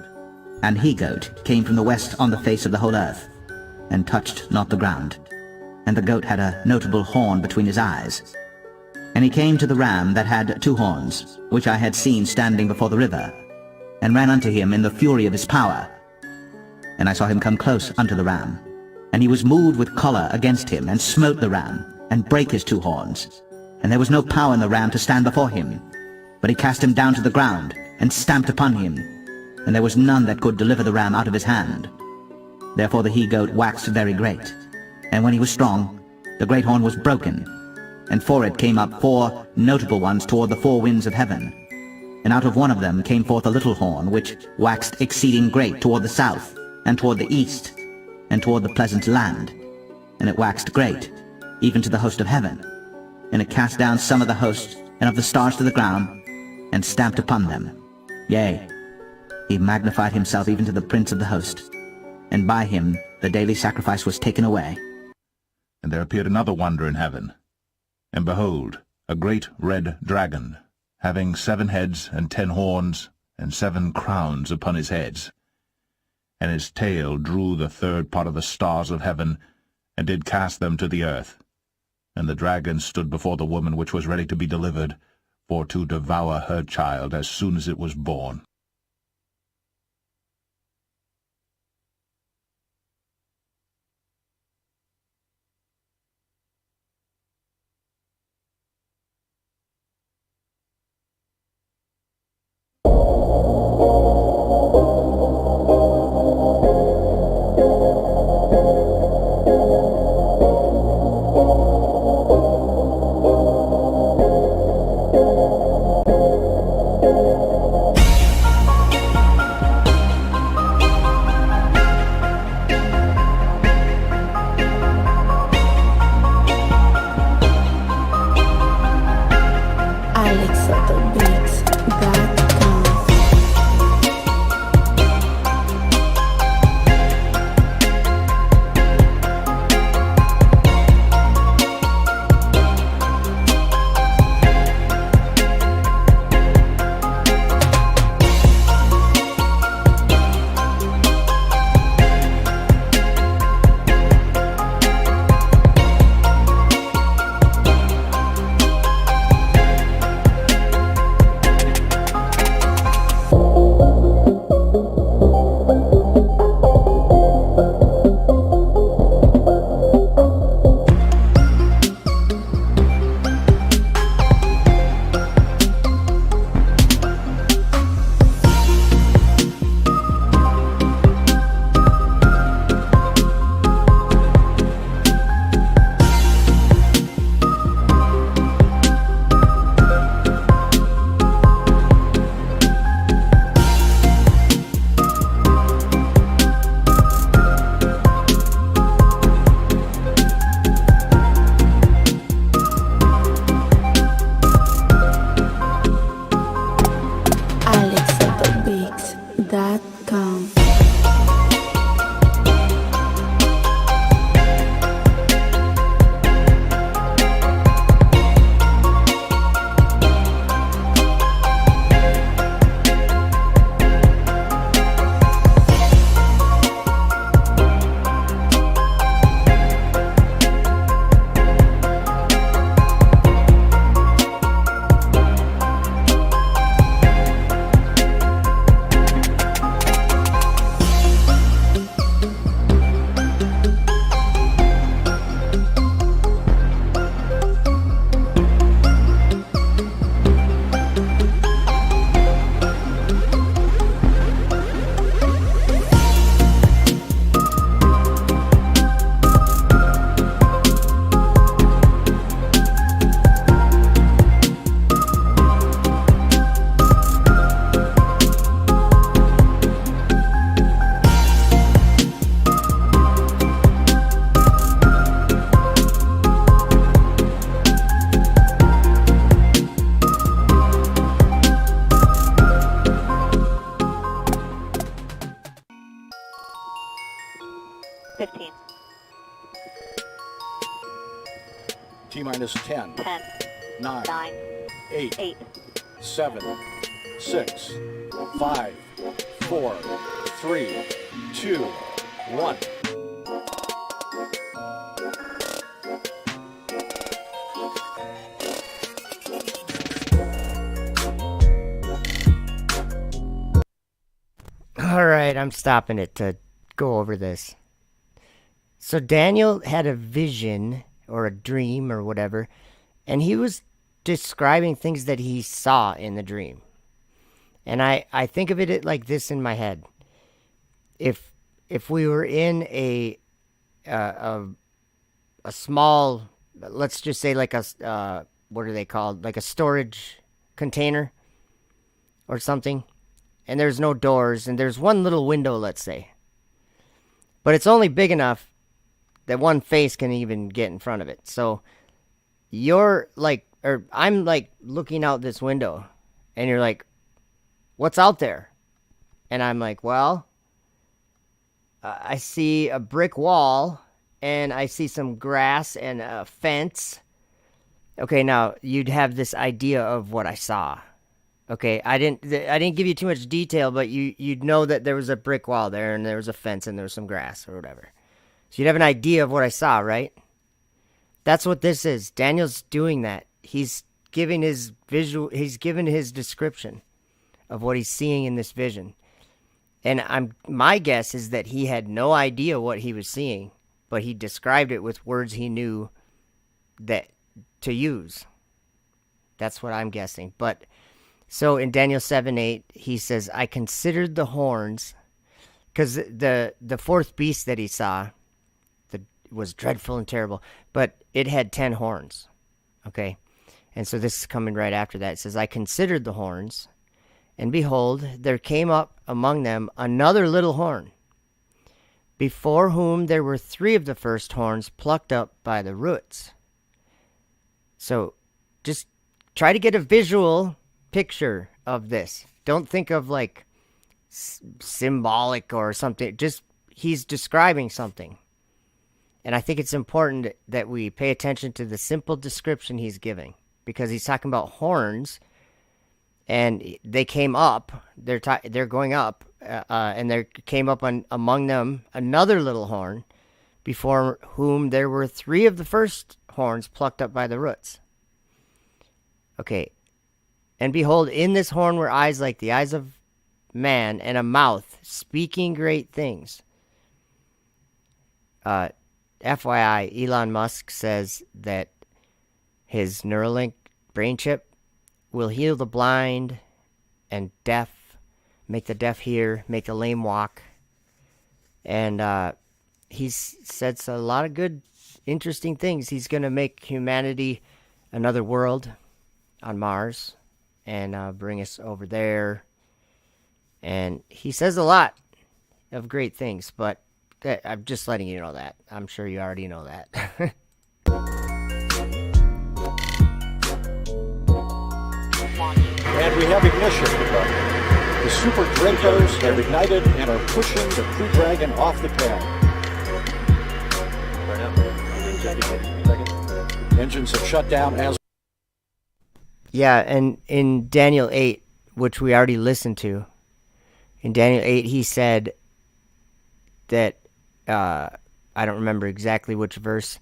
an he-goat came from the west on the face of the whole earth, and touched not the ground. And the goat had a notable horn between his eyes. And he came to the ram that had 2 horns, which I had seen standing before the river, and ran unto him in the fury of his power. And I saw him come close unto the ram, and he was moved with choler against him, and smote the ram, and brake his 2 horns. And there was no power in the ram to stand before him, but he cast him down to the ground, and stamped upon him, and there was none that could deliver the ram out of his hand. Therefore the he-goat waxed very great, and when he was strong, the great horn was broken, and for it came up 4 notable ones toward the 4 winds of heaven. And out of one of them came forth a little horn, which waxed exceeding great toward the south, and toward the east, and toward the pleasant land. And it waxed great, even to the host of heaven. And it cast down some of the hosts and of the stars to the ground, and stamped upon them. Yea, he magnified himself even to the prince of the host, and by him the daily sacrifice was taken away. And there appeared another wonder in heaven. And behold, a great red dragon, having 7 heads and 10 horns, and 7 crowns upon his heads. And his tail drew the 3rd part of the stars of heaven, and did cast them to the earth. And the dragon stood before the woman which was ready to be delivered, for to devour her child as soon as it was born. Karl.com. T-minus 10, 10, 9, 9, 8, 7, 6, 5, 4, 3, 2, 1. All right, I'm stopping it to go over this. So Daniel had a vision or a dream or whatever, and he was describing things that he saw in the dream. And I think of it like this in my head. If we were in a small, let's just say like a what are they called? Like a storage container or something, and there's no doors and there's one little window, let's say. But it's only big enough that one face can even get in front of it. So you're like, or I'm like looking out this window and you're like, what's out there? And I'm like, well, I see a brick wall and I see some grass and a fence. Okay, now you'd have this idea of what I saw. Okay, I didn't give you too much detail, but you'd know that there was a brick wall there and there was a fence and there was some grass or whatever. So you'd have an idea of what I saw, right? That's what this is. Daniel's doing that. He's giving his given his description of what he's seeing in this vision. And my guess is that he had no idea what he was seeing, but he described it with words he knew that to use. That's what I'm guessing. But so in Daniel 7:8, he says, I considered the horns, because the fourth beast that he saw was dreadful and terrible, but it had 10 horns. Okay? And so this is coming right after that. It says, I considered the horns, and behold, there came up among them another little horn, before whom there were 3 of the first horns plucked up by the roots. So just try to get a visual picture of this. Don't think of like symbolic or something. Just he's describing something. And I think it's important that we pay attention to the simple description he's giving, because he's talking about horns, and they came up. They're going up, and there came up among them another little horn, before whom there were 3 of the first horns plucked up by the roots. Okay, and behold, in this horn were eyes like the eyes of man, and a mouth speaking great things. FYI, Elon Musk says that his Neuralink brain chip will heal the blind and deaf, make the deaf hear, make the lame walk. And he's said a lot of good, interesting things. He's going to make humanity another world on Mars and bring us over there. And he says a lot of great things, but I'm just letting you know that. I'm sure you already know that. And we have ignition. The Super Dracos have ignited and are pushing the Crew Dragon off the pad. Engines have shut down as... Yeah, and in Daniel 8, which we already listened to, in Daniel 8, he said that, I don't remember exactly which verse,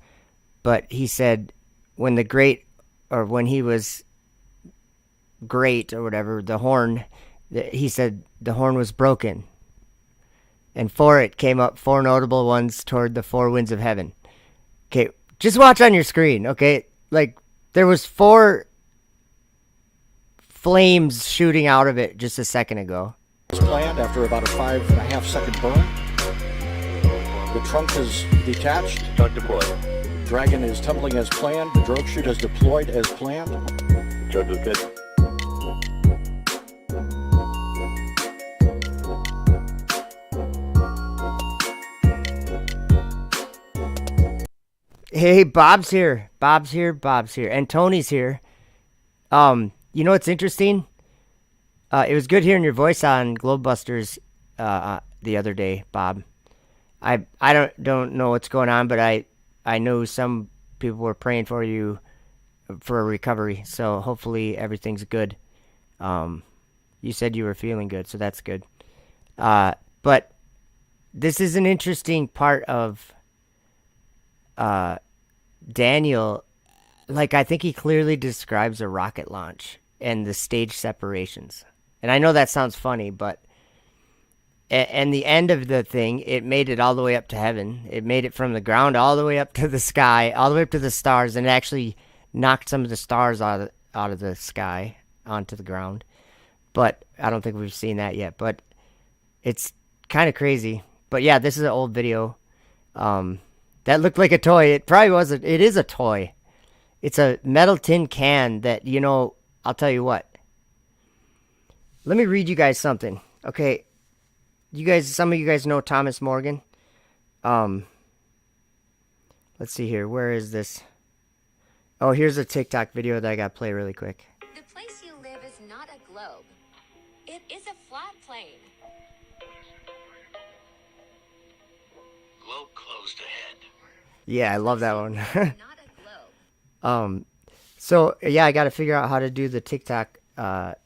but he said when he was great or whatever, the horn, he said the horn was broken. And for it came up 4 notable ones toward the 4 winds of heaven. Okay, just watch on your screen, okay? Like, there was 4 flames shooting out of it just a second ago. planned after about a 5.5 second burn. The trunk is detached. Start deploy. Dragon is tumbling as planned. The drogue chute has deployed as planned. Drogue is good. Hey, Bob's here. Bob's here. And Tony's here. You know what's interesting? It was good hearing your voice on Globebusters the other day, Bob. I don't know what's going on, but I know some people were praying for you for a recovery, so hopefully everything's good. You said you were feeling good, so that's good. But this is an interesting part of Daniel. Like, I think he clearly describes a rocket launch and the stage separations. And I know that sounds funny, but and the end of the thing, it made it all the way up to heaven. It made it from the ground all the way up to the sky, all the way up to the stars, and it actually knocked some of the stars out of the sky onto the ground. But I don't think we've seen that yet. But it's kind of crazy. But yeah, this is an old video. That looked like a toy. It probably wasn't. It is a toy. It's a metal tin can that, you know, I'll tell you what. Let me read you guys something. Okay. You guys, some of you guys know Thomas Morgan. Let's see here. Where is this? Oh, here's a TikTok video that I got to play really quick. The place you live is not a globe. It is a flat plane. Globe closed ahead. Yeah, I love that one. So yeah, I got to figure out how to do the TikTok link.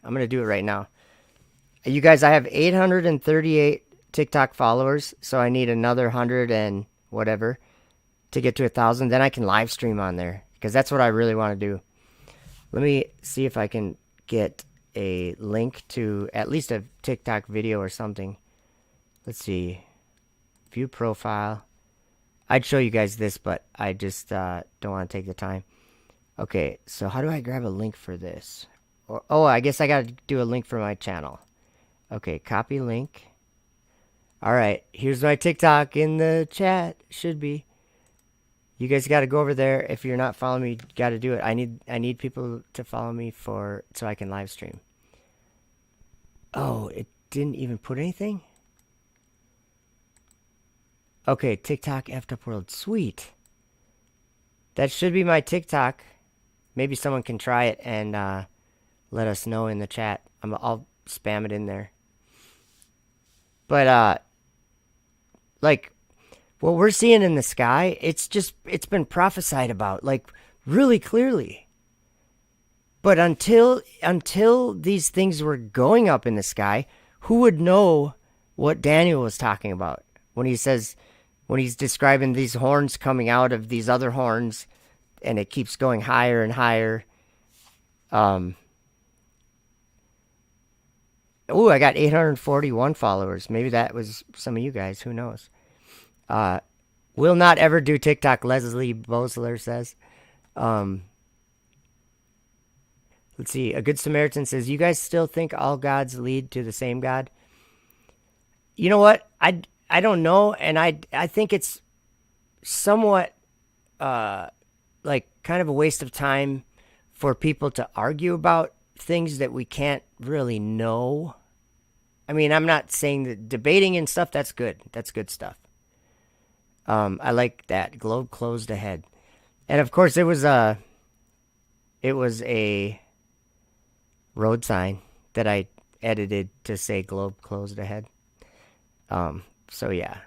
I'm gonna do it right now. You guys, I have 838 TikTok followers, so I need another 100 and whatever to get to 1,000. Then I can live stream on there because that's what I really want to do. Let me see if I can get a link to at least a TikTok video or something. Let's see. View profile. I'd show you guys this, but I just don't want to take the time. Okay, so how do I grab a link for this? Oh, I guess I got to do a link for my channel. Okay, copy link. All right, here's my TikTok in the chat. Should be. You guys got to go over there. If you're not following me, got to do it. I need people to follow me so I can live stream. Oh, it didn't even put anything? Okay, TikTok effed up world. Sweet. That should be my TikTok. Maybe someone can try it and let us know in the chat. I'll spam it in there. But like what we're seeing in the sky, it's been prophesied about, like, really clearly. But until these things were going up in the sky, who would know what Daniel was talking about when he's describing these horns coming out of these other horns, and it keeps going higher and higher. Oh, I got 841 followers. Maybe that was some of you guys. Who knows? Will not ever do TikTok, Leslie Bosler says. Let's see. A Good Samaritan says, you guys still think all gods lead to the same God? You know what? I don't know, and I think it's somewhat like kind of a waste of time for people to argue about things that we can't really know. I mean, I'm not saying that debating and stuff, that's good. That's good stuff. I like that. Globe closed ahead. And of course it was a road sign that I edited to say globe closed ahead. So yeah,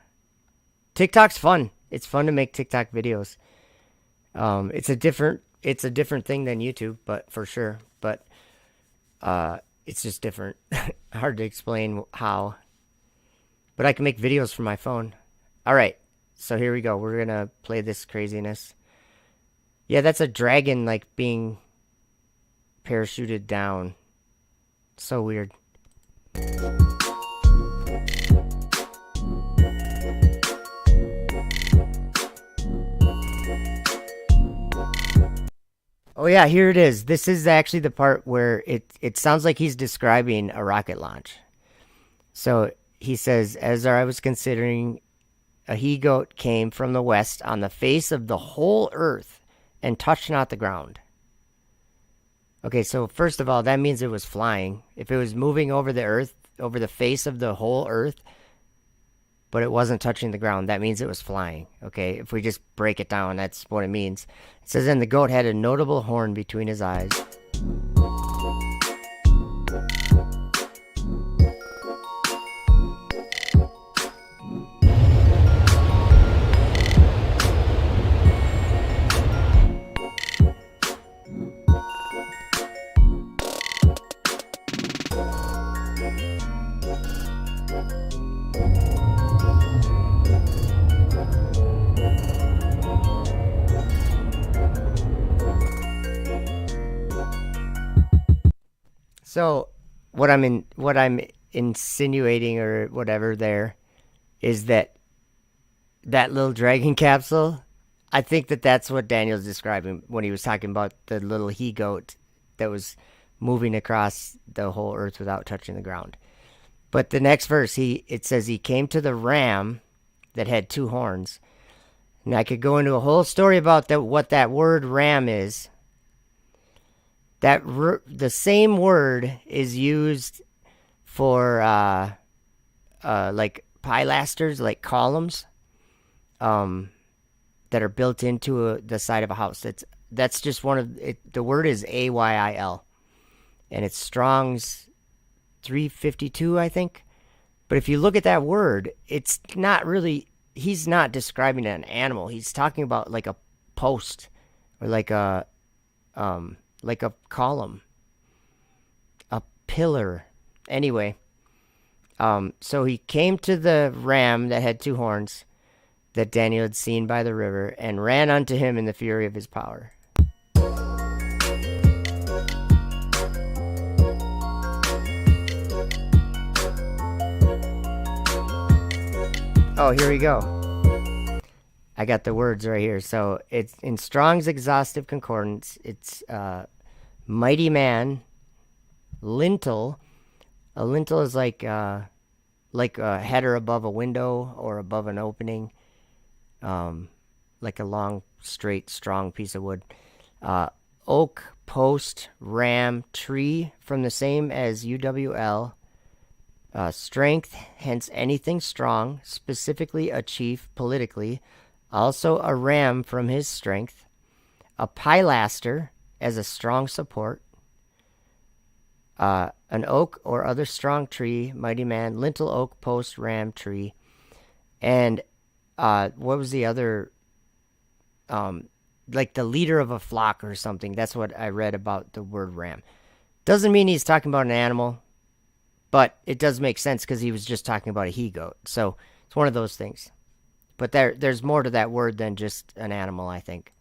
TikTok's fun. It's fun to make TikTok videos. It's a different thing than YouTube, but for sure. But it's just different. Hard to explain how. But I can make videos from my phone. All right, so here we go. We're gonna play this craziness. Yeah, that's a dragon like being parachuted down. So weird. Oh yeah, here it is. This is actually the part where it sounds like he's describing a rocket launch. So he says, as I was considering, a he-goat came from the west on the face of the whole earth and touched not the ground. Okay, so first of all, that means it was flying. If it was moving over the earth, over the face of the whole earth, but it wasn't touching the ground, that means it was flying. Okay, if we just break it down, that's what it means. It says, and the goat had a notable horn between his eyes. So what I'm insinuating or whatever there is that little dragon capsule, I think that's what Daniel's describing when he was talking about the little he-goat that was moving across the whole earth without touching the ground. But the next verse, it says he came to the ram that had 2 horns. And I could go into a whole story about what that word ram is. The same word is used for like pilasters, like columns, that are built into the side of a house. That's just one of it. The word is AYIL, and it's Strong's 352, I think. But if you look at that word, it's not really. He's not describing an animal. He's talking about like a post or like a column, a pillar. Anyway, so he came to the ram that had 2 horns that Daniel had seen by the river and ran unto him in the fury of his power. Oh, here we go. I got the words right here. So it's in Strong's Exhaustive Concordance. It's mighty man, lintel. A lintel is like a header above a window or above an opening, like a long, straight, strong piece of wood. Oak, post, ram, tree, from the same as UWL. Strength, hence anything strong, specifically a chief politically. Also a ram from his strength. A pilaster as a strong support. An oak or other strong tree, mighty man, lintel, oak, post, ram, tree. And what was the other? Like the leader of a flock or something. That's what I read about the word ram. Doesn't mean he's talking about an animal, but it does make sense because he was just talking about a he-goat. So it's one of those things. But there's more to that word than just an animal, I think.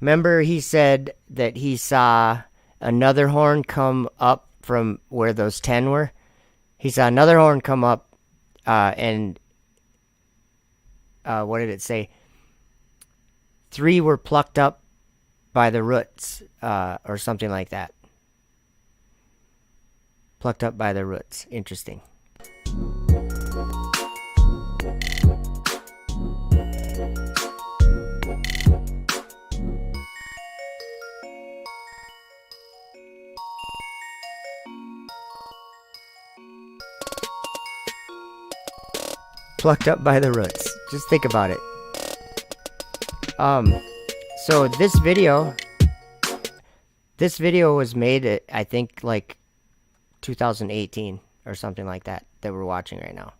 Remember he said that he saw another horn come up from where those 10 were? He saw another horn come up, and what did it say? 3 were plucked up by the roots, or something like that. Plucked up by the roots. Interesting. Plucked up by the roots. Just think about it. So this video was made, I think, like 2018 or something like that we're watching right now.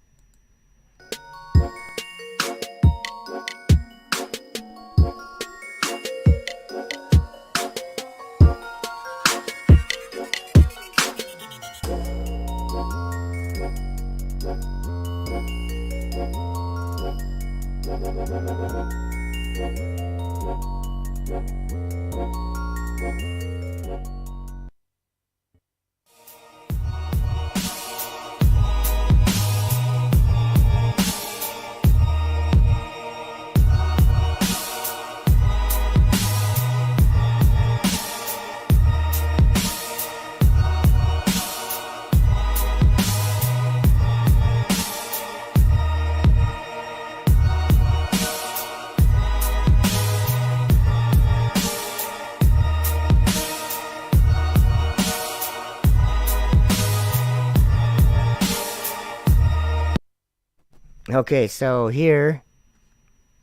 Okay, so here,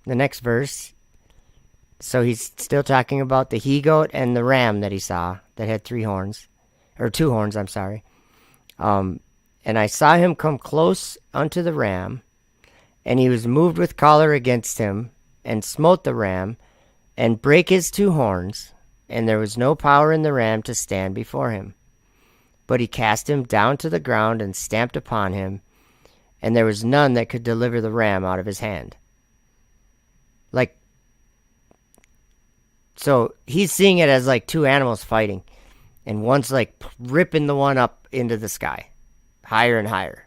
the next verse, so he's still talking about the he-goat and the ram that he saw that had 3 horns, or 2 horns, I'm sorry. And I saw him come close unto the ram, and he was moved with choler against him, and smote the ram, and brake his 2 horns, and there was no power in the ram to stand before him. But he cast him down to the ground, and stamped upon him, and there was none that could deliver the ram out of his hand. Like, so he's seeing it as like 2 animals fighting, and one's like ripping the one up into the sky, higher and higher.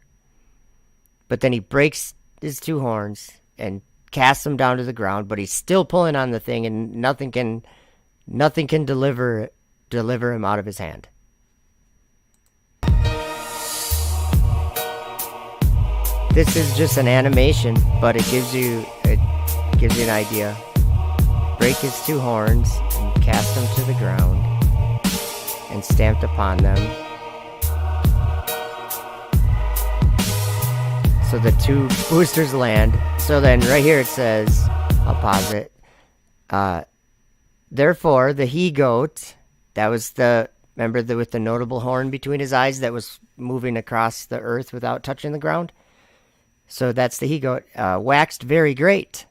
But then he breaks his 2 horns and casts him down to the ground, but he's still pulling on the thing, and nothing can deliver him out of his hand. This is just an animation, but it gives you an idea. Break his 2 horns and cast them to the ground and stamped upon them. So the 2 boosters land. So then right here it says, I'll pause it. Therefore the he-goat, that was remember with the notable horn between his eyes that was moving across the earth without touching the ground? So that's the he-goat, waxed very great.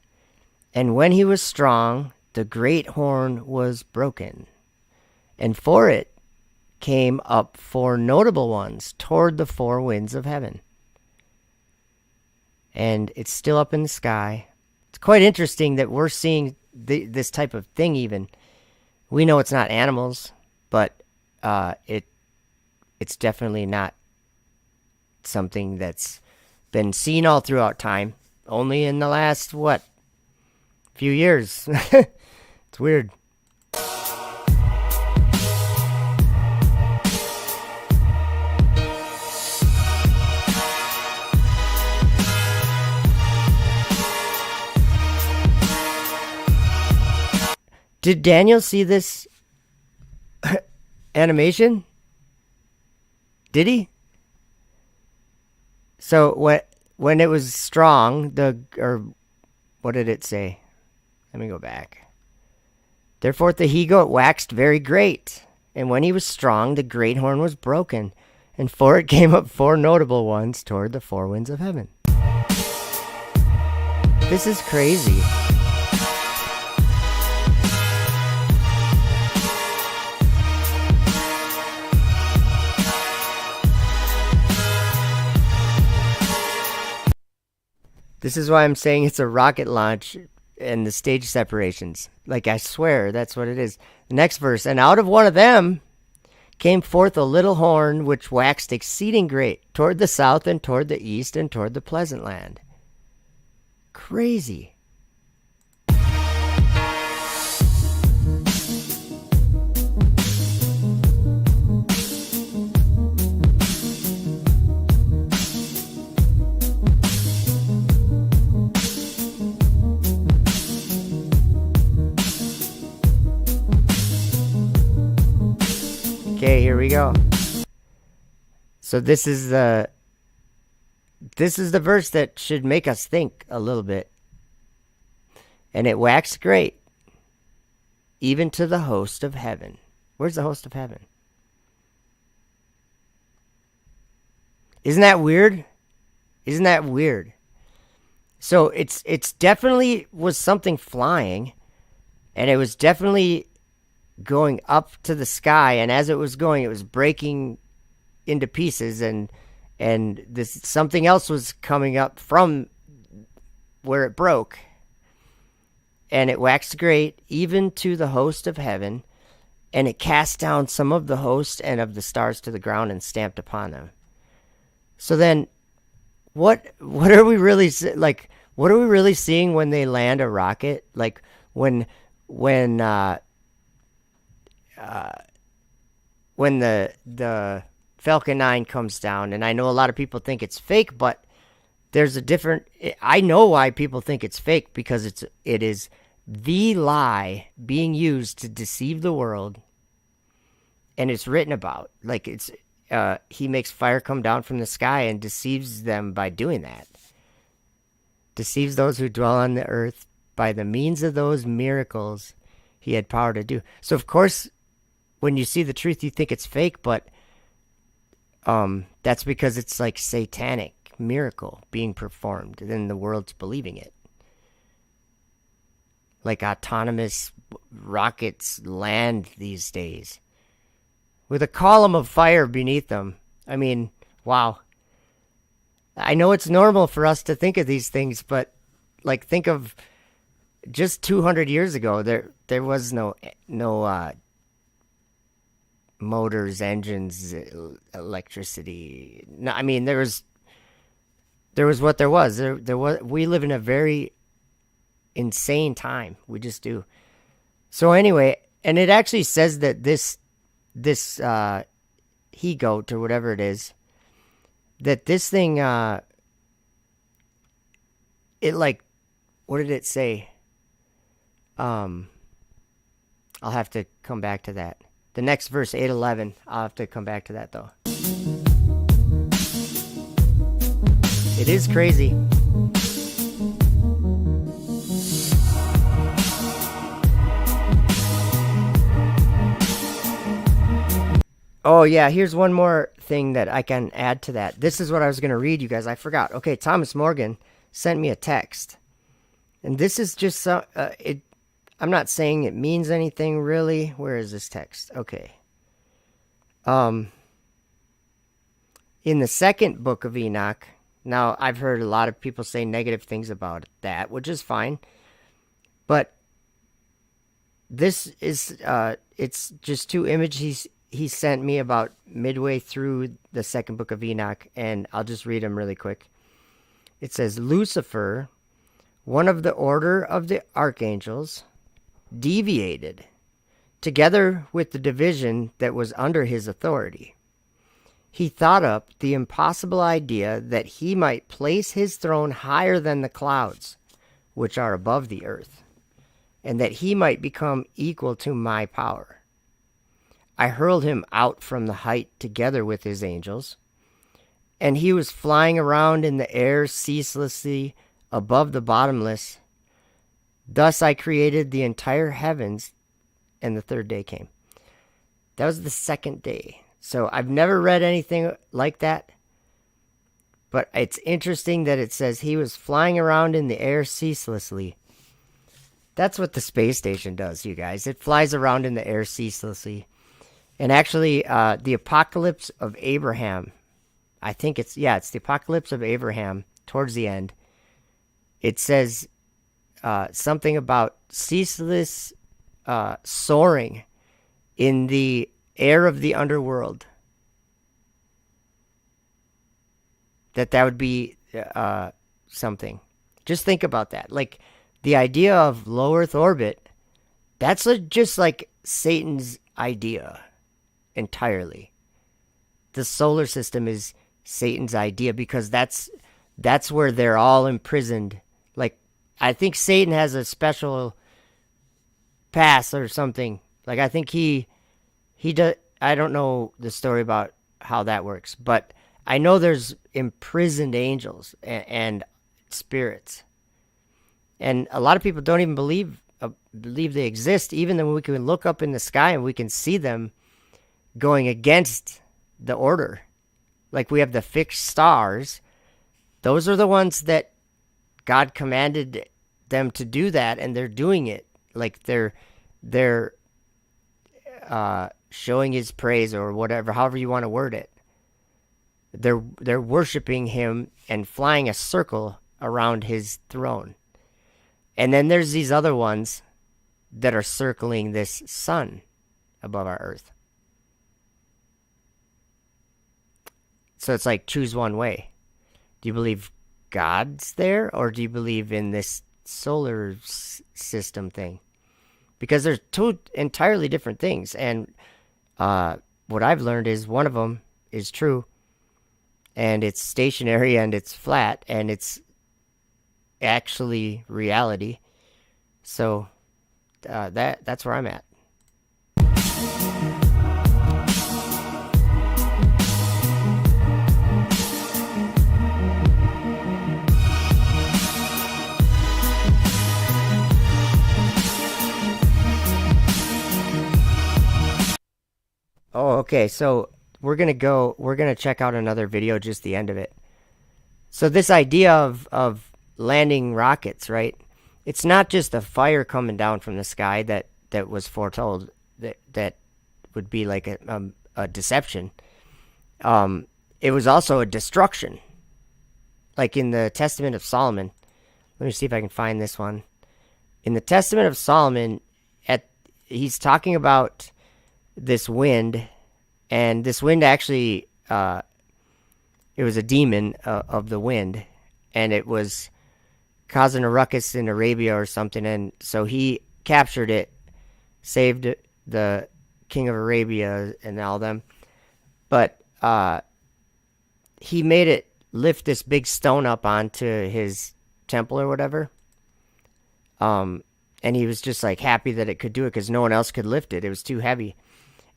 And when he was strong, the great horn was broken. And for it came up 4 notable ones toward the 4 winds of heaven. And it's still up in the sky. It's quite interesting that we're seeing this type of thing even. We know it's not animals, but it's definitely not something that's been seen all throughout time. Only in the last, few years. It's weird. Did Daniel see this animation? Did he? So when it was strong, what did it say? Let me go back. Therefore the he-goat waxed very great, and when he was strong, the great horn was broken, and for it came up 4 notable ones toward the 4 winds of heaven. This is crazy. This is why I'm saying it's a rocket launch and the stage separations. Like, I swear, that's what it is. The next verse, and out of one of them came forth a little horn which waxed exceeding great toward the south and toward the east and toward the pleasant land. Crazy. Okay, here we go. So this is the this is the verse that should make us think a little bit. And it waxed great, even to the host of heaven. Where's the host of heaven? Isn't that weird? Isn't that weird? So it's definitely was something flying, and it was definitely going up to the sky, and as it was going, it was breaking into pieces, and this something else was coming up from where it broke. And it waxed great, even to the host of heaven, and it cast down some of the host and of the stars to the ground and stamped upon them. So then, what are we really like? What are we really seeing when they land a rocket? Like when the Falcon 9 comes down, and I know a lot of people think it's fake, but there's a different. I know why people think it's fake, because it is the lie being used to deceive the world, and it's written about. Like it's he makes fire come down from the sky and deceives them by doing that. Deceives those who dwell on the earth by the means of those miracles he had power to do. So of course, when you see the truth, you think it's fake, but that's because it's like satanic miracle being performed, and then the world's believing it. Like autonomous rockets land these days with a column of fire beneath them. I mean, wow. I know it's normal for us to think of these things, but like think of just 200 years ago, there was no motors, engines, electricity. No, I mean, there was what there was. There was. We live in a very insane time. We just do. So anyway, and it actually says that this he-goat or whatever it is, that this thing, it like, what did it say? I'll have to come back to that. The next verse, 8:11, I'll have to come back to that though. It is crazy. Oh yeah, here's one more thing that I can add to that. This is what I was going to read, you guys. I forgot. Okay, Thomas Morgan sent me a text. And this is just I'm not saying it means anything really. Where is this text? Okay. In the second book of Enoch, now I've heard a lot of people say negative things about that, which is fine. But this is it's just two images he sent me about midway through the second book of Enoch, and I'll just read them really quick. It says, Lucifer, one of the order of the archangels, deviated, together with the division that was under his authority. He thought up the impossible idea that he might place his throne higher than the clouds, which are above the earth, and that he might become equal to my power. I hurled him out from the height together with his angels, and he was flying around in the air ceaselessly above the bottomless. Thus I created the entire heavens, and the third day came. That was the second day. So I've never read anything like that, but it's interesting that it says he was flying around in the air ceaselessly. That's what the space station does, you guys. It flies around in the air ceaselessly. And actually, the Apocalypse of Abraham, I think it's the Apocalypse of Abraham, towards the end, it says something about ceaseless soaring in the air of the underworld. That would be something. Just think about that. Like, the idea of low Earth orbit, that's just like Satan's idea. Entirely. The solar system is Satan's idea, because that's where they're all imprisoned. Like, I think Satan has a special pass or something. Like, I think he does. I don't know the story about how that works, but I know there's imprisoned angels and spirits. And a lot of people don't even believe they exist, even though we can look up in the sky and we can see them going against the order. Like we have the fixed stars. Those are the ones that God commanded them to do that, and they're doing it. Like they're showing his praise or whatever, however you want to word it. They're worshiping him and flying a circle around his throne. And then there's these other ones that are circling this sun above our earth. So it's like, choose one way. Do you believe God's there, or do you believe in this solar system thing? Because there's two entirely different things. And what I've learned is one of them is true, and it's stationary, and it's flat, and it's actually reality. So that's where I'm at. Oh, okay. So we're gonna check out another video, just the end of it. So this idea of landing rockets, right? It's not just a fire coming down from the sky that was foretold, that would be like a deception. It was also a destruction. Like in the Testament of Solomon. Let me see if I can find this one. In the Testament of Solomon, he's talking about this wind, and this wind actually, it was a demon of the wind, and it was causing a ruckus in Arabia or something, and so he captured it, saved the king of Arabia and all them, but he made it lift this big stone up onto his temple or whatever, and he was just like happy that it could do it because no one else could lift it. It was too heavy.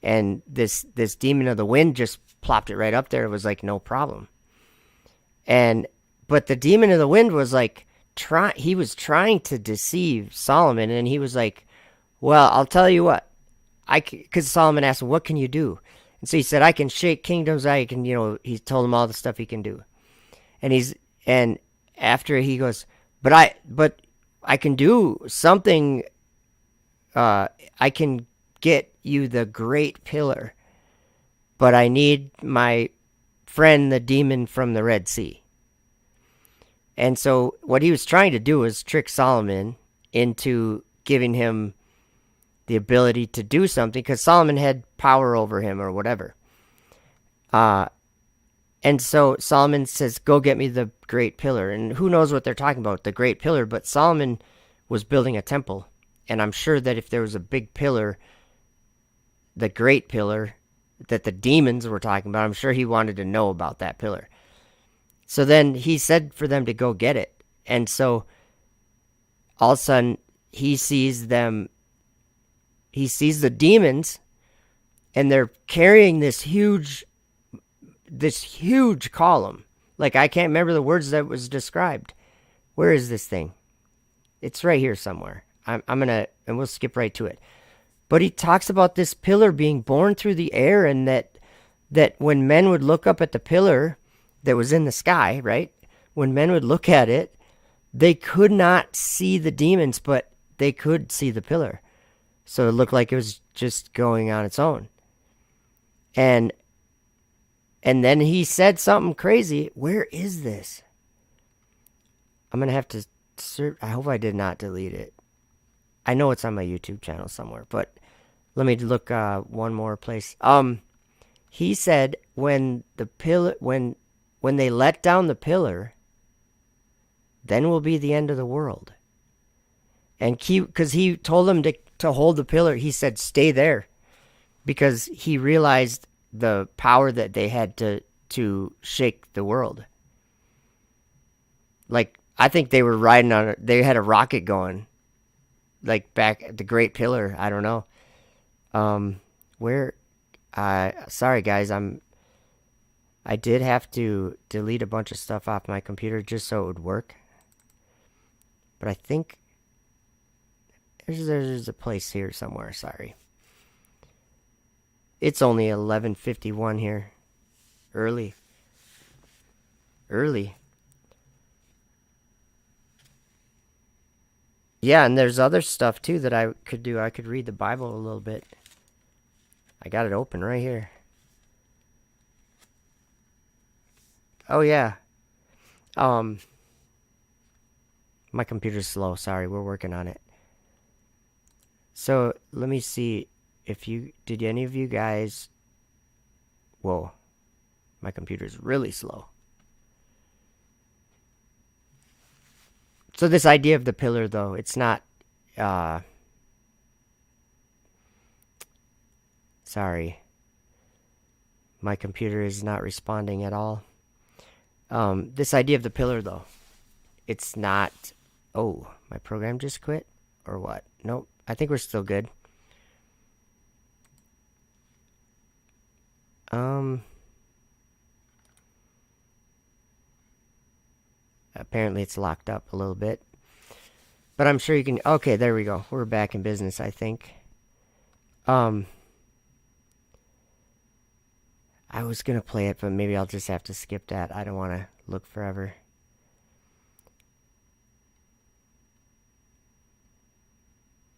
And this demon of the wind just plopped it right up there. It was like no problem. But the demon of the wind was like he was trying to deceive Solomon, and he was like, well, I'll tell you what, because Solomon asked him, what can you do? And so he said, I can shake kingdoms. I can, he told him all the stuff he can do. And after he goes, but I can do something. I can get you the great pillar, but I need my friend, the demon from the Red Sea. And so what he was trying to do was trick Solomon into giving him the ability to do something, because Solomon had power over him or whatever. And so Solomon says, go get me the great pillar. And who knows what they're talking about, the great pillar, but Solomon was building a temple. And I'm sure that if there was a big pillar, the great pillar that the demons were talking about, I'm sure he wanted to know about that pillar. So then he said for them to go get it. And so all of a sudden he sees the demons, and they're carrying this huge column. Like, I can't remember the words that was described. Where is this thing? It's right here somewhere. I'm gonna, and we'll skip right to it. But he talks about this pillar being born through the air, and that when men would look up at the pillar that was in the sky, right? When men would look at it, they could not see the demons, but they could see the pillar. So it looked like it was just going on its own. And then he said something crazy. Where is this? I'm going to have to search. I hope I did not delete it. I know it's on my YouTube channel somewhere, but let me look one more place. He said when they let down the pillar, then will be the end of the world. And because he told them to hold the pillar, he said stay there, because he realized the power that they had to shake the world. Like, I think they were riding on it. They had a rocket going, like back at the Great Pillar. I don't know. Sorry guys, I did have to delete a bunch of stuff off my computer just so it would work. But I think there's a place here somewhere, sorry. It's only 11:51 here. Early. Yeah, and there's other stuff too that I could do. I could read the Bible a little bit. I got it open right here. Oh yeah. My computer's slow. Sorry, we're working on it. So let me see if did any of you guys. Whoa, my computer's really slow. So this idea of the pillar, though, it's not. Sorry, my computer is not responding at all. This idea of the pillar, though, it's not. Oh, my program just quit, or what? Nope. I think we're still good. Apparently it's locked up a little bit. But I'm sure you can... Okay, there we go. We're back in business, I think. I was going to play it, but maybe I'll just have to skip that. I don't want to look forever.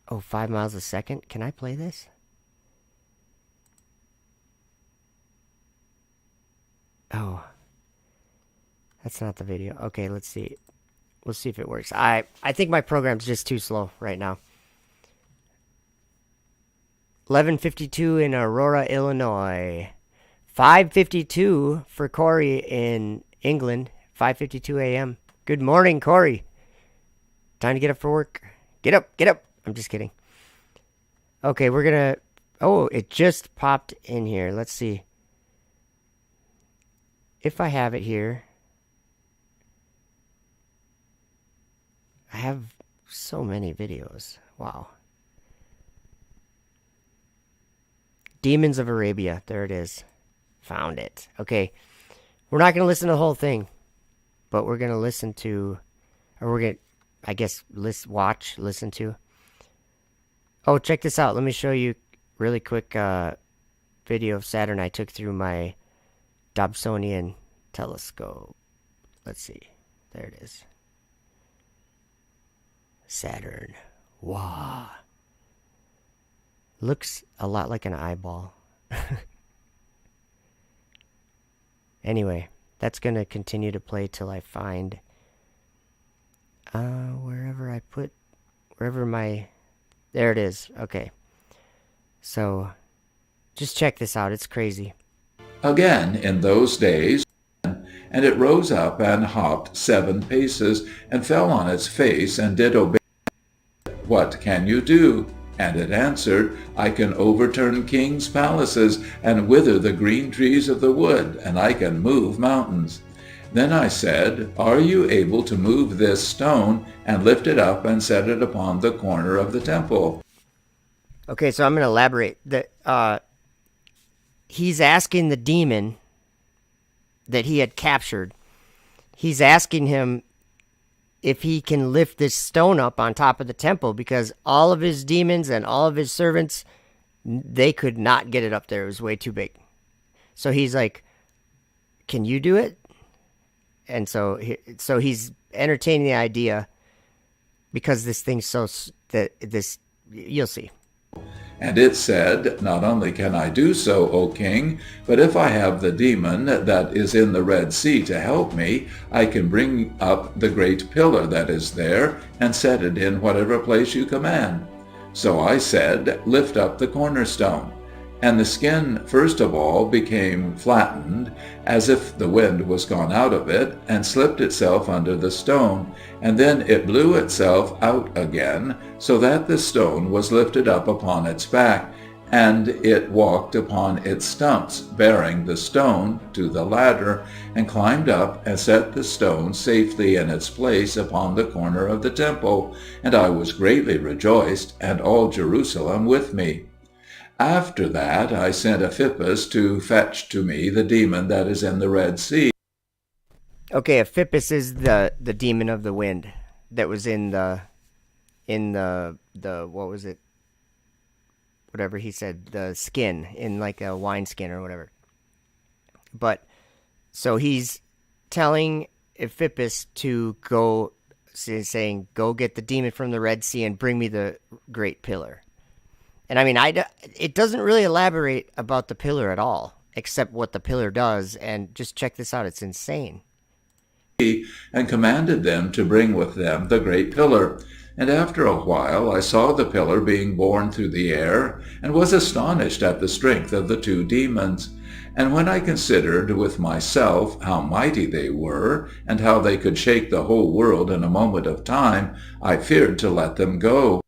Oh, 5 miles a second? Can I play this? Oh. That's not the video. Okay, let's see. We'll see if it works. I think my program's just too slow right now. 11:52 in Aurora, Illinois. 5:52 for Corey in England. 5:52 a.m. Good morning, Corey. Time to get up for work. Get up, get up. I'm just kidding. Okay, we're gonna... Oh, it just popped in here. Let's see. If I have it here... I have so many videos. Wow. Demons of Arabia. There it is. Found it. Okay. We're not going to listen to the whole thing. But we're going to listen to... Or we're going to, I guess, listen to. Oh, check this out. Let me show you really quick video of Saturn I took through my Dobsonian telescope. Let's see. There it is. Saturn. Wow. Looks a lot like an eyeball. Anyway, that's going to continue to play till I find wherever my... There it is. Okay. So, just check this out. It's crazy. Again, in those days, and it rose up and hopped 7 paces, and fell on its face, and did obey. What can you do? And it answered, I can overturn kings' palaces, and wither the green trees of the wood, and I can move mountains. Then I said, Are you able to move this stone, and lift it up, and set it upon the corner of the temple? Okay, so I'm going to elaborate. He's asking the demon that he had captured. He's asking him if he can lift this stone up on top of the temple, because all of his demons and all of his servants, they could not get it up there. It was way too big. So he's like, can you do it? And so he's entertaining the idea, because this thing's you'll see. And it said, Not only can I do so, O king, but if I have the demon that is in the Red Sea to help me, I can bring up the great pillar that is there, and set it in whatever place you command. So I said, Lift up the cornerstone. And the skin first of all became flattened, as if the wind was gone out of it, and slipped itself under the stone, and then it blew itself out again, so that the stone was lifted up upon its back, and it walked upon its stumps, bearing the stone to the ladder, and climbed up, and set the stone safely in its place upon the corner of the temple, and I was greatly rejoiced, and all Jerusalem with me. After that I sent Ephippas to fetch to me the demon that is in the Red Sea. Okay, Ephippas is the demon of the wind that was in the what was it? Whatever he said, the skin, in like a wine skin or whatever. But so he's telling Ephippas to go, saying, "Go get the demon from the Red Sea and bring me the great pillar." And I mean, it doesn't really elaborate about the pillar at all, except what the pillar does. And just check this out; it's insane. And commanded them to bring with them the great pillar. And after a while I saw the pillar being borne through the air, and was astonished at the strength of the two demons. And when I considered with myself how mighty they were, and how they could shake the whole world in a moment of time, I feared to let them go.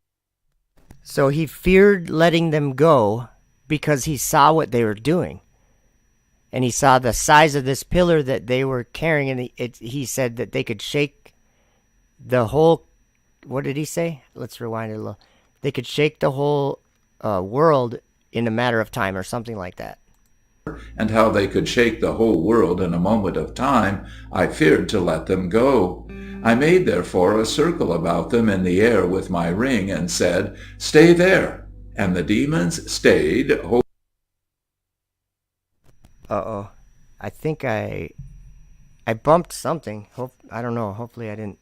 So he feared letting them go because he saw what they were doing. And he saw the size of this pillar that they were carrying, and he said that they could shake the whole... What did he say? Let's rewind it a little. They could shake the whole world in a matter of time, or something like that. And how they could shake the whole world in a moment of time, I feared to let them go. I made therefore a circle about them in the air with my ring, and said, "Stay there." And the demons stayed. Uh-oh. I think I bumped something. I don't know. Hopefully I didn't.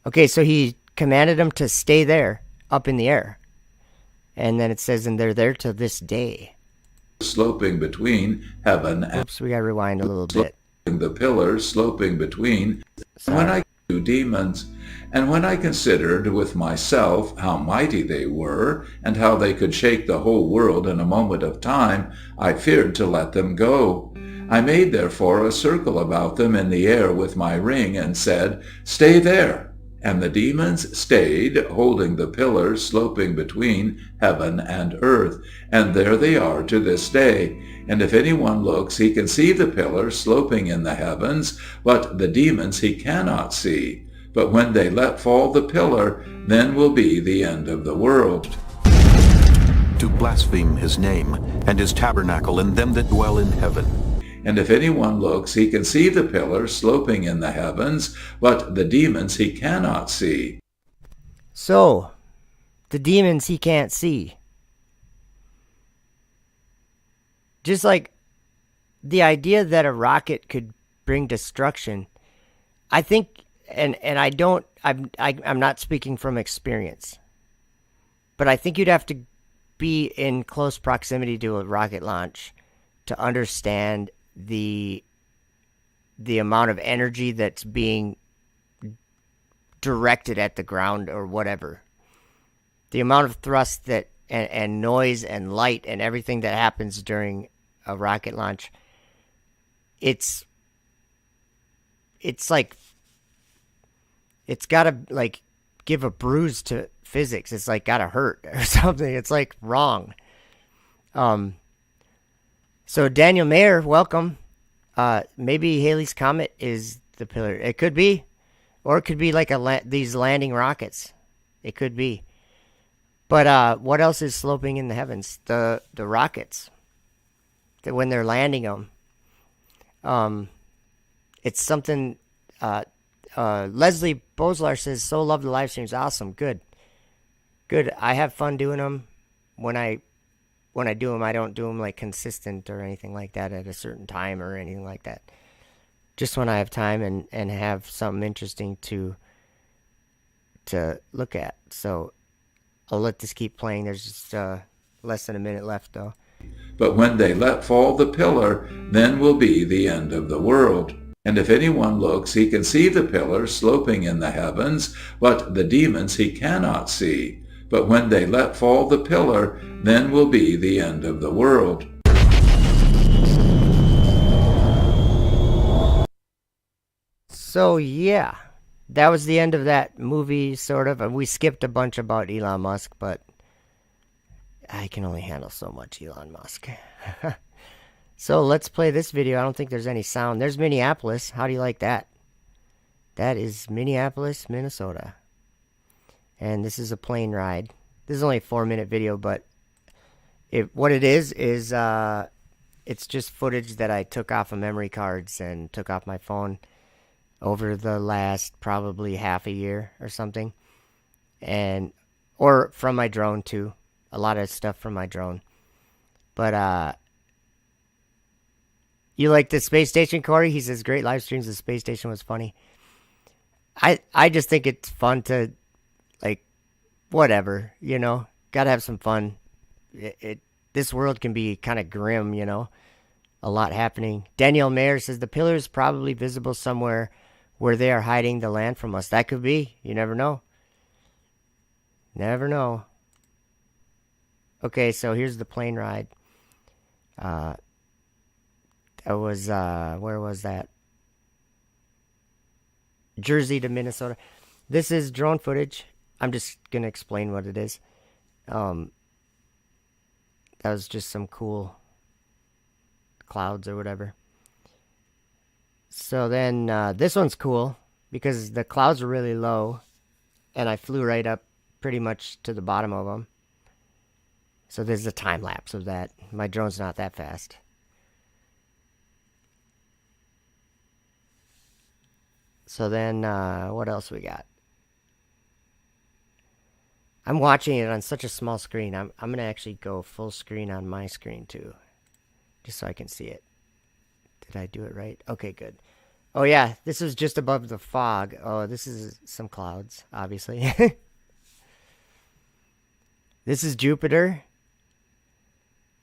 Okay, so he commanded them to stay there, up in the air. And then it says, and they're there to this day. Sloping between heaven and... Oops, we gotta rewind a little bit. The pillars sloping between... When I two demons, and when I considered with myself how mighty they were, and how they could shake the whole world in a moment of time, I feared to let them go. I made therefore a circle about them in the air with my ring, and said, "Stay there." And the demons stayed, holding the pillars sloping between heaven and earth. And there they are to this day. And if anyone looks, he can see the pillar sloping in the heavens, but the demons he cannot see. But when they let fall the pillar, then will be the end of the world. To blaspheme his name, and his tabernacle, and them that dwell in heaven. And if anyone looks, he can see the pillar sloping in the heavens, but the demons he cannot see. So, the demons he can't see. Just like the idea that a rocket could bring destruction, I think, and I'm not speaking from experience, but I think you'd have to be in close proximity to a rocket launch to understand the amount of energy that's being directed at the ground or whatever. The amount of thrust that and noise and light and everything that happens during a rocket launch, it's like, it's gotta like give a bruise to physics. It's like gotta hurt or something. It's like wrong. So Daniel Mayer, welcome. Maybe Halley's Comet is the pillar. It could be. Or it could be like these landing rockets. It could be. But what else is sloping in the heavens? The rockets. When they're landing them. It's something... Leslie Boslar says, "So love the live streams." Awesome. Good. Good. I have fun doing them. When I do them, I don't do them like consistent or anything like that at a certain time or anything like that. Just when I have time and have something interesting to look at. So I'll let this keep playing. There's just less than a minute left though. But when they let fall the pillar, then will be the end of the world. And if anyone looks, he can see the pillar sloping in the heavens, but the demons he cannot see. But when they let fall the pillar, then will be the end of the world. So yeah, that was the end of that movie, sort of. And we skipped a bunch about Elon Musk, but I can only handle so much Elon Musk. So let's play this video. I don't think there's any sound. There's Minneapolis. How do you like that? That is Minneapolis, Minnesota. And this is a plane ride. This is only a 4-minute video, but What it is it's just footage that I took off of memory cards and took off my phone over the last probably half a year or something. Or from my drone too. A lot of stuff from my drone. But you like the space station, Corey? He says great live streams. The space station was funny. I just think it's fun to, like, whatever, you know. Gotta have some fun. This world can be kind of grim, you know. A lot happening. Danielle Mayer says the pillar is probably visible somewhere where they are hiding the land from us. That could be. You never know. Never know. Okay, so here's the plane ride. That was, where was that? Jersey to Minnesota. This is drone footage. I'm just going to explain what it is. That was just some cool clouds or whatever. So then this one's cool because the clouds are really low and I flew right up pretty much to the bottom of them. So there's a time lapse of that. My drone's not that fast. So then what else we got? I'm watching it on such a small screen. I'm going to actually go full screen on my screen too, just so I can see it. Did I do it right? Okay, good. Oh yeah, this is just above the fog. Oh, this is some clouds, obviously. This is Jupiter.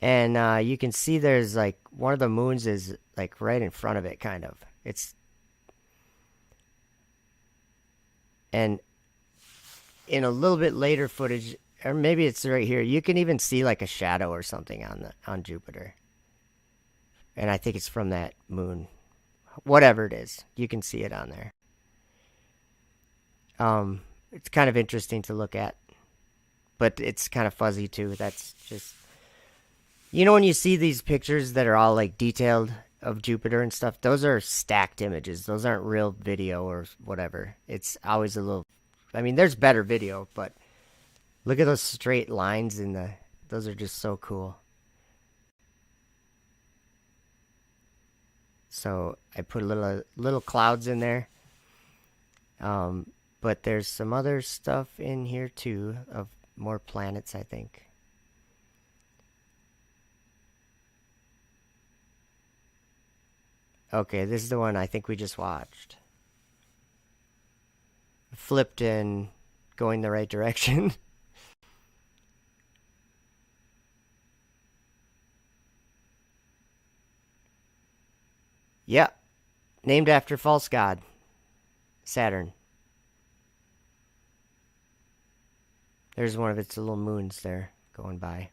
And you can see there's like one of the moons is like right in front of it, kind of. And in a little bit later footage, or maybe it's right here, you can even see like a shadow or something on Jupiter. And I think it's from that moon. Whatever it is, you can see it on there. It's kind of interesting to look at. But it's kind of fuzzy too. That's just... You know when you see these pictures that are all like detailed of Jupiter and stuff, those are stacked images. Those aren't real video or whatever. It's always a little... I mean, there's better video, but look at those straight lines in the... Those are just so cool. So I put little clouds in there. But there's some other stuff in here too of more planets, I think. Okay, this is the one I think we just watched. Flipped and going the right direction. Yeah. Named after false god. Saturn. There's one of its little moons there going by.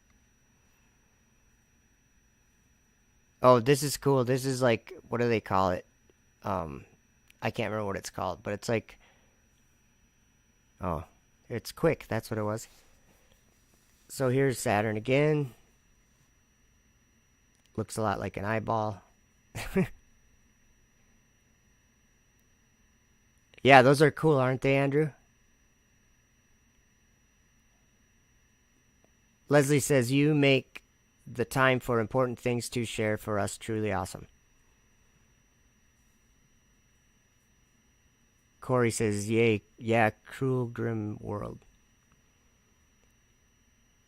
Oh, this is cool. This is like, what do they call it? I can't remember what it's called, but it's like... Oh, it's quick. That's what it was. So here's Saturn again. Looks a lot like an eyeball. Yeah, those are cool, aren't they, Andrew? Leslie says, you make the time for important things to share for us truly awesome. Corey says, yay, yeah, cruel, grim world.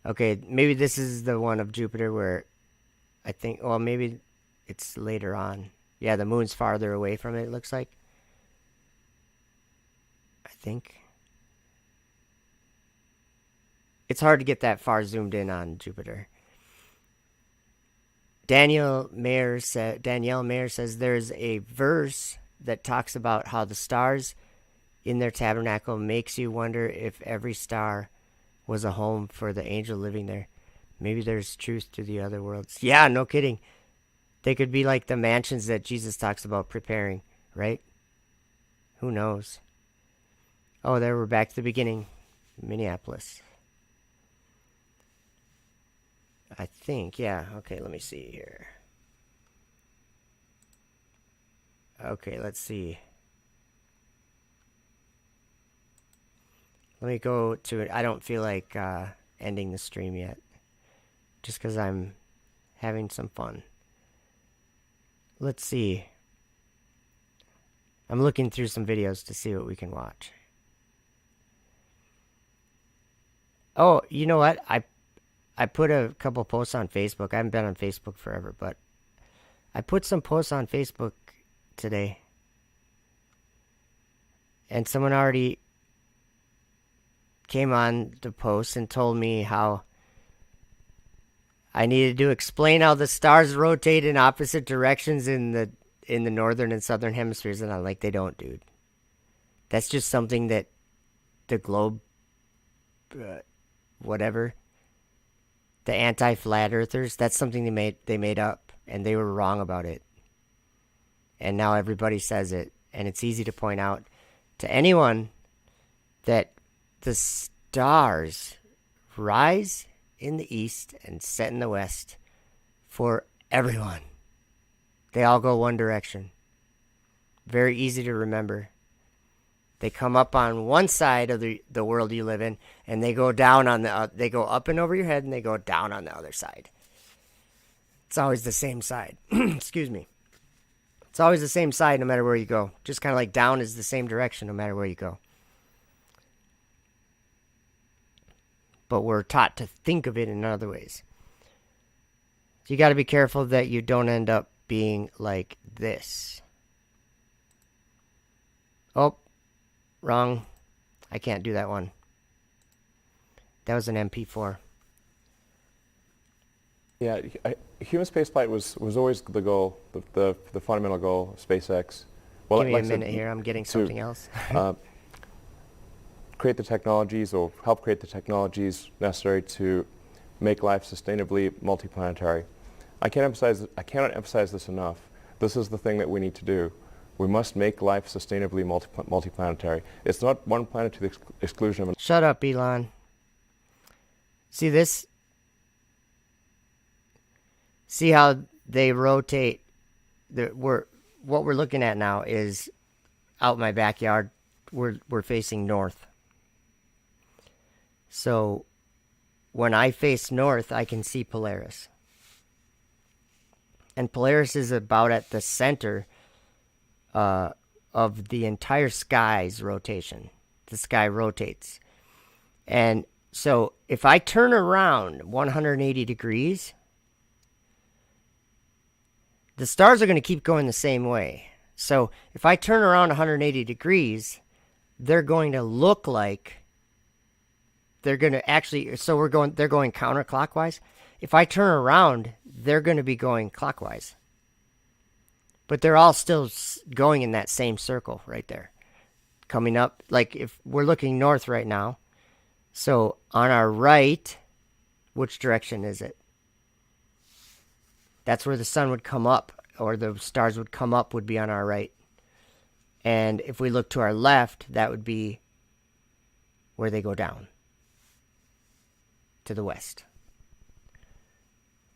Okay, maybe this is the one of Jupiter where I think, well, maybe it's later on. Yeah, the moon's farther away from it, it looks like. I think. It's hard to get that far zoomed in on Jupiter. Danielle Mayer says there's a verse that talks about how the stars in their tabernacle makes you wonder if every star was a home for the angel living there. Maybe there's truth to the other worlds. Yeah, no kidding. They could be like the mansions that Jesus talks about preparing, right? Who knows? Oh, there we're back to the beginning. Minneapolis. I think, yeah. Okay, let me see here. Okay, let's see. Let me go to it. I don't feel like ending the stream yet. just because I'm having some fun. Let's see. I'm looking through some videos to see what we can watch. Oh, you know what? I put a couple posts on Facebook. I haven't been on Facebook forever, but I put some posts on Facebook today. And someone already came on the post and told me how I needed to explain how the stars rotate in opposite directions in the northern and southern hemispheres, and I'm like, they don't, dude. That's just something that the globe, whatever, the anti-flat earthers, that's something they made up, and they were wrong about it. And now everybody says it, and it's easy to point out to anyone that the stars rise in the east and set in the west for everyone. They all go one direction. Very easy to remember. They come up on one side of the world you live in, and they go down on the they go up and over your head, and they go down on the other side. It's always the same side. Excuse me. It's always the same side no matter where you go. Just kind of like down is the same direction no matter where you go. But we're taught to think of it in other ways. So you got to be careful that you don't end up being like this. Oh, wrong. I can't do that one. That was an MP4. Yeah, human spaceflight was always the goal, the fundamental goal of SpaceX. Well, give me a minute here. I'm getting something else. Create the technologies, or help create the technologies necessary to make life sustainably multiplanetary. I cannot emphasize this enough. This is the thing that we need to do. We must make life sustainably multiplanetary. It's not one planet to the exclusion of another. Shut up, Elon. See this? See how they rotate? What we're looking at now is out my backyard. We're facing north. So when I face north, I can see Polaris. And Polaris is about at the center of the entire sky's rotation. The sky rotates. And so if I turn around 180 degrees, the stars are going to keep going the same way. So if I turn around 180 degrees, they're going to look like they're going to actually, they're going counterclockwise. If I turn around, they're going to be going clockwise. But they're all still going in that same circle right there. Coming up, like if we're looking north right now. So on our right, which direction is it? That's where the sun would come up, or the stars would come up, would be on our right. And if we look to our left, that would be where they go down, to the west.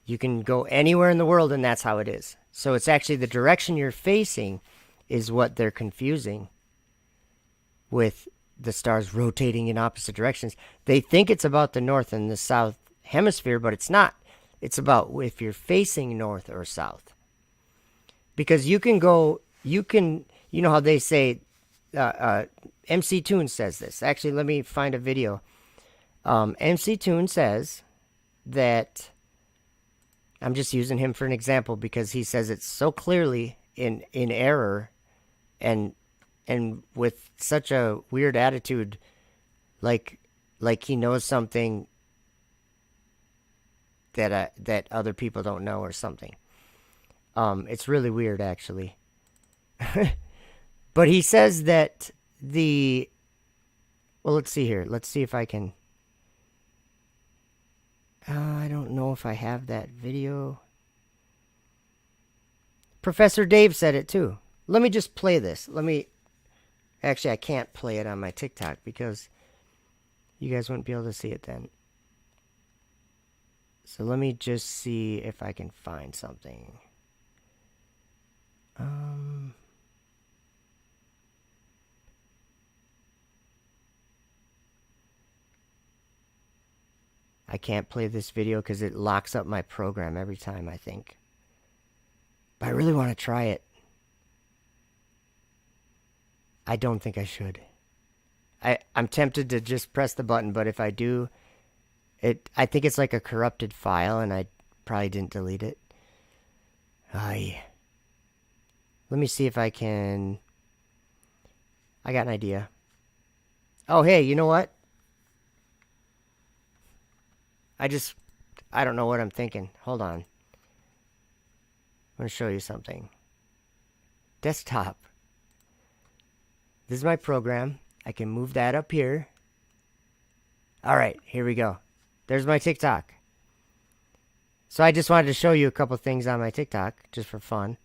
You can go anywhere in the world, and that's how it is. So it's actually the direction you're facing is what they're confusing with the stars rotating in opposite directions. They think it's about the north and the south hemisphere, but it's not. It's about if you're facing north or south. Because you can go, you know how they say, MC Toon says this. Actually, let me find a video. MC Toon says that, I'm just using him for an example because he says it so clearly in error and with such a weird attitude, like he knows something that other people don't know or something. It's really weird, actually. But he says that well, let's see here. Let's see if I can. I don't know if I have that video. Professor Dave said it too. Let me just play this. Actually, I can't play it on my TikTok because you guys wouldn't be able to see it then. So let me just see if I can find something. I can't play this video because it locks up my program every time, I think. But I really want to try it. I don't think I should. I'm tempted to just press the button, but if I do, I think it's like a corrupted file, and I probably didn't delete it. Aye. Let me see if I can... I got an idea. Oh, hey, you know what? I don't know what I'm thinking. Hold on. I'm going to show you something. Desktop. This is my program. I can move that up here. Alright, here we go. There's my TikTok. So I just wanted to show you a couple things on my TikTok, just for fun.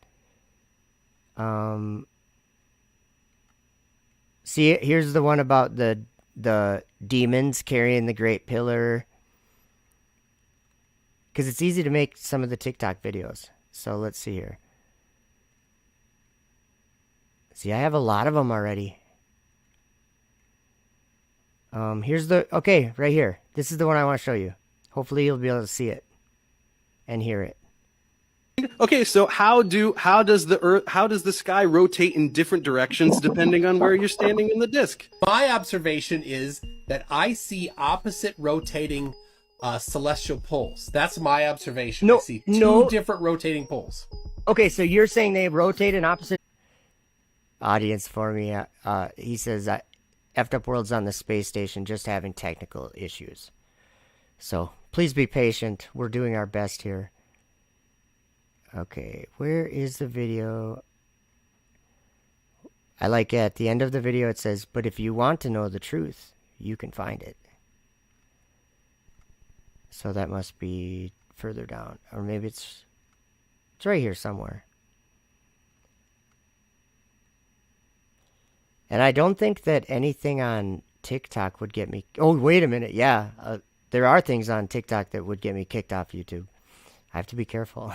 See, here's the one about the demons carrying the great pillar. Because it's easy to make some of the TikTok videos. So let's see here. See, I have a lot of them already. Here's the... Okay, right here. This is the one I want to show you. Hopefully you'll be able to see it. And hear it. Okay, so how does the sky rotate in different directions depending on where you're standing in the disk? My observation is that I see opposite rotating celestial poles. That's my observation. I see two different rotating poles. Okay, so you're saying they rotate in opposite... Audience for me, he says, effed up world's on the space station, just having technical issues. So, please be patient. We're doing our best here. Okay, where is the video? I like at the end of the video it says, but if you want to know the truth, you can find it. So that must be further down. Or maybe it's right here somewhere. And I don't think that anything on TikTok would get me... Oh, wait a minute. Yeah, there are things on TikTok that would get me kicked off YouTube. I have to be careful.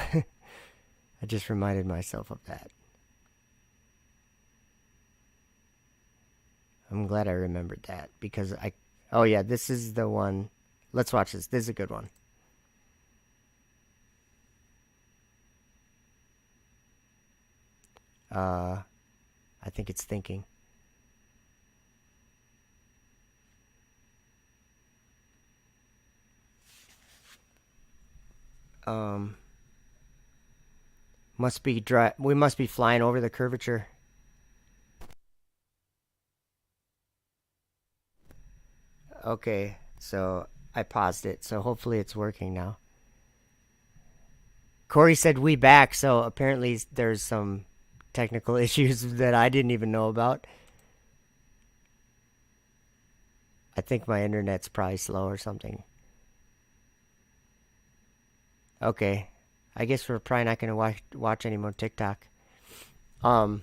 I just reminded myself of that. I'm glad I remembered that because I... Oh, yeah, this is the one. Let's watch this. This is a good one. I think it's thinking. Must be dry. We must be flying over the curvature. Okay, so I paused it, so hopefully it's working now. Corey said we back, so apparently there's some technical issues that I didn't even know about. I think my internet's probably slow or something. Okay, I guess we're probably not going to watch any more TikTok. Live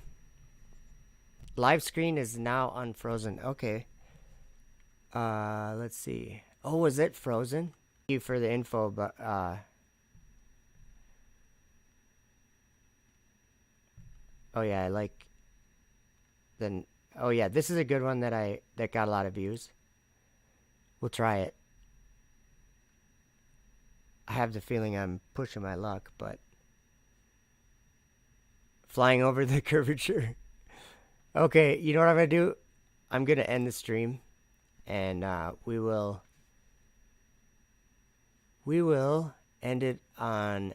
screen is now unfrozen. Okay. Let's see. Oh, was it frozen? Thank you for the info, but oh yeah, I like. Then oh yeah, this is a good one that got a lot of views. We'll try it. I have the feeling I'm pushing my luck, but flying over the curvature. Okay, you know what I'm going to do? I'm going to end the stream, and we will end it on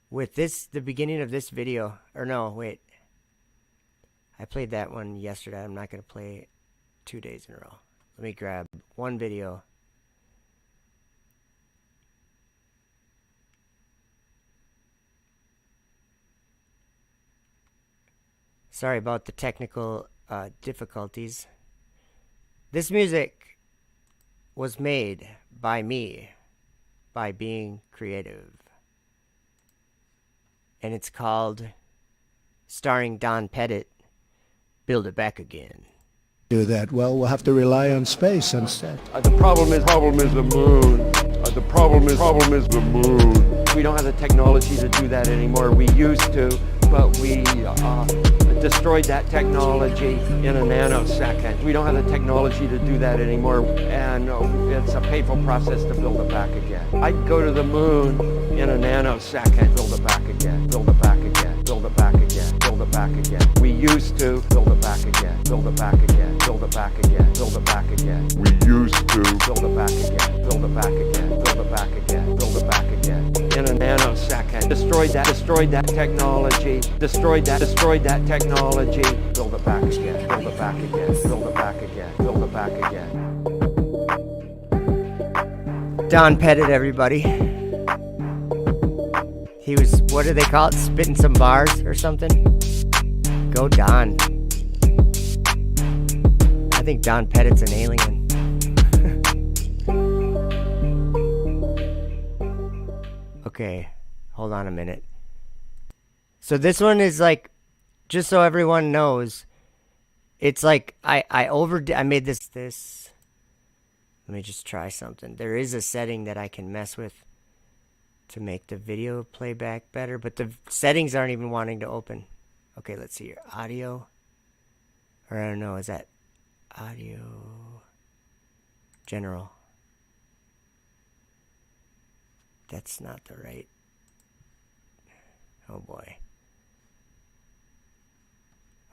with the beginning of this video. Or no, wait. I played that one yesterday. I'm not going to play it 2 days in a row. Let me grab one video. Sorry about the technical difficulties. This music was made by me, by being creative. And it's called, starring Don Pettit, Build It Back Again. Do that, well, we'll have to rely on space instead. The problem is the moon. The problem is the moon. We don't have the technology to do that anymore. We used to, but we destroyed that technology in a nanosecond. We don't have the technology to do that anymore, and it's a painful process to build it back again. I'd go to the moon in a nanosecond, build it back again, build it back again, build it back again, build it back again. We used to build it back again, build it back again, build it back again, build it back again. We used to build it back again, build it back again, build it back again, build it back again. In a nanosecond, destroyed that technology, destroyed that technology, build it back again, build it back again, build it back again, build it back again. Don Pettit, everybody. He was, what do they call it, spitting some bars or something? Go Don. I think Don Pettit's an alien. Okay, hold on a minute. So this one is like, just so everyone knows, it's like I made this. Let me just try something. There is a setting that I can mess with to make the video playback better, but the settings aren't even wanting to open. Okay, let's see here. Audio. Or I don't know, is that audio? General. That's not the right. Oh boy.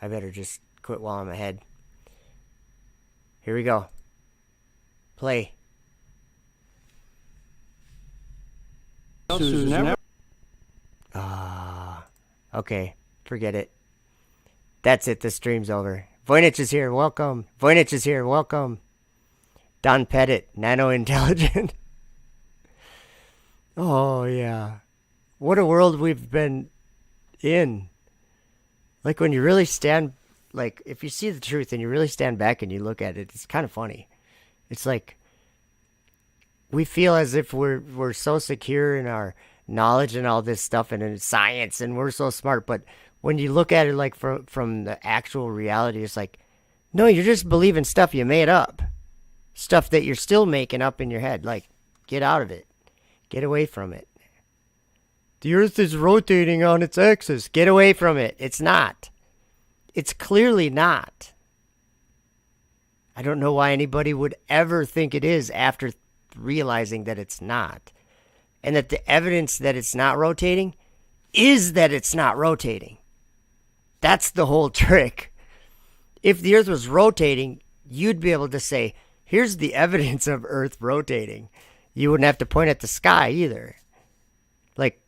I better just quit while I'm ahead. Here we go. Play. Okay. Forget it. That's it. The stream's over. Voynich is here. Welcome. Voynich is here. Welcome. Don Pettit. Nano intelligent. Oh, yeah. What a world we've been in. Like, when you really stand, like, if you see the truth and you really stand back and you look at it, it's kind of funny. It's like, we feel as if we're so secure in our knowledge and all this stuff and in science, and we're so smart, but when you look at it, like, from the actual reality, it's like, no, you're just believing stuff you made up. Stuff that you're still making up in your head. Like, get out of it. Get away from it. The Earth is rotating on its axis. Get away from it. It's not. It's clearly not. I don't know why anybody would ever think it is after realizing that it's not. And that the evidence that it's not rotating is that it's not rotating. That's the whole trick. If the Earth was rotating, you'd be able to say, here's the evidence of Earth rotating. You wouldn't have to point at the sky either. Like,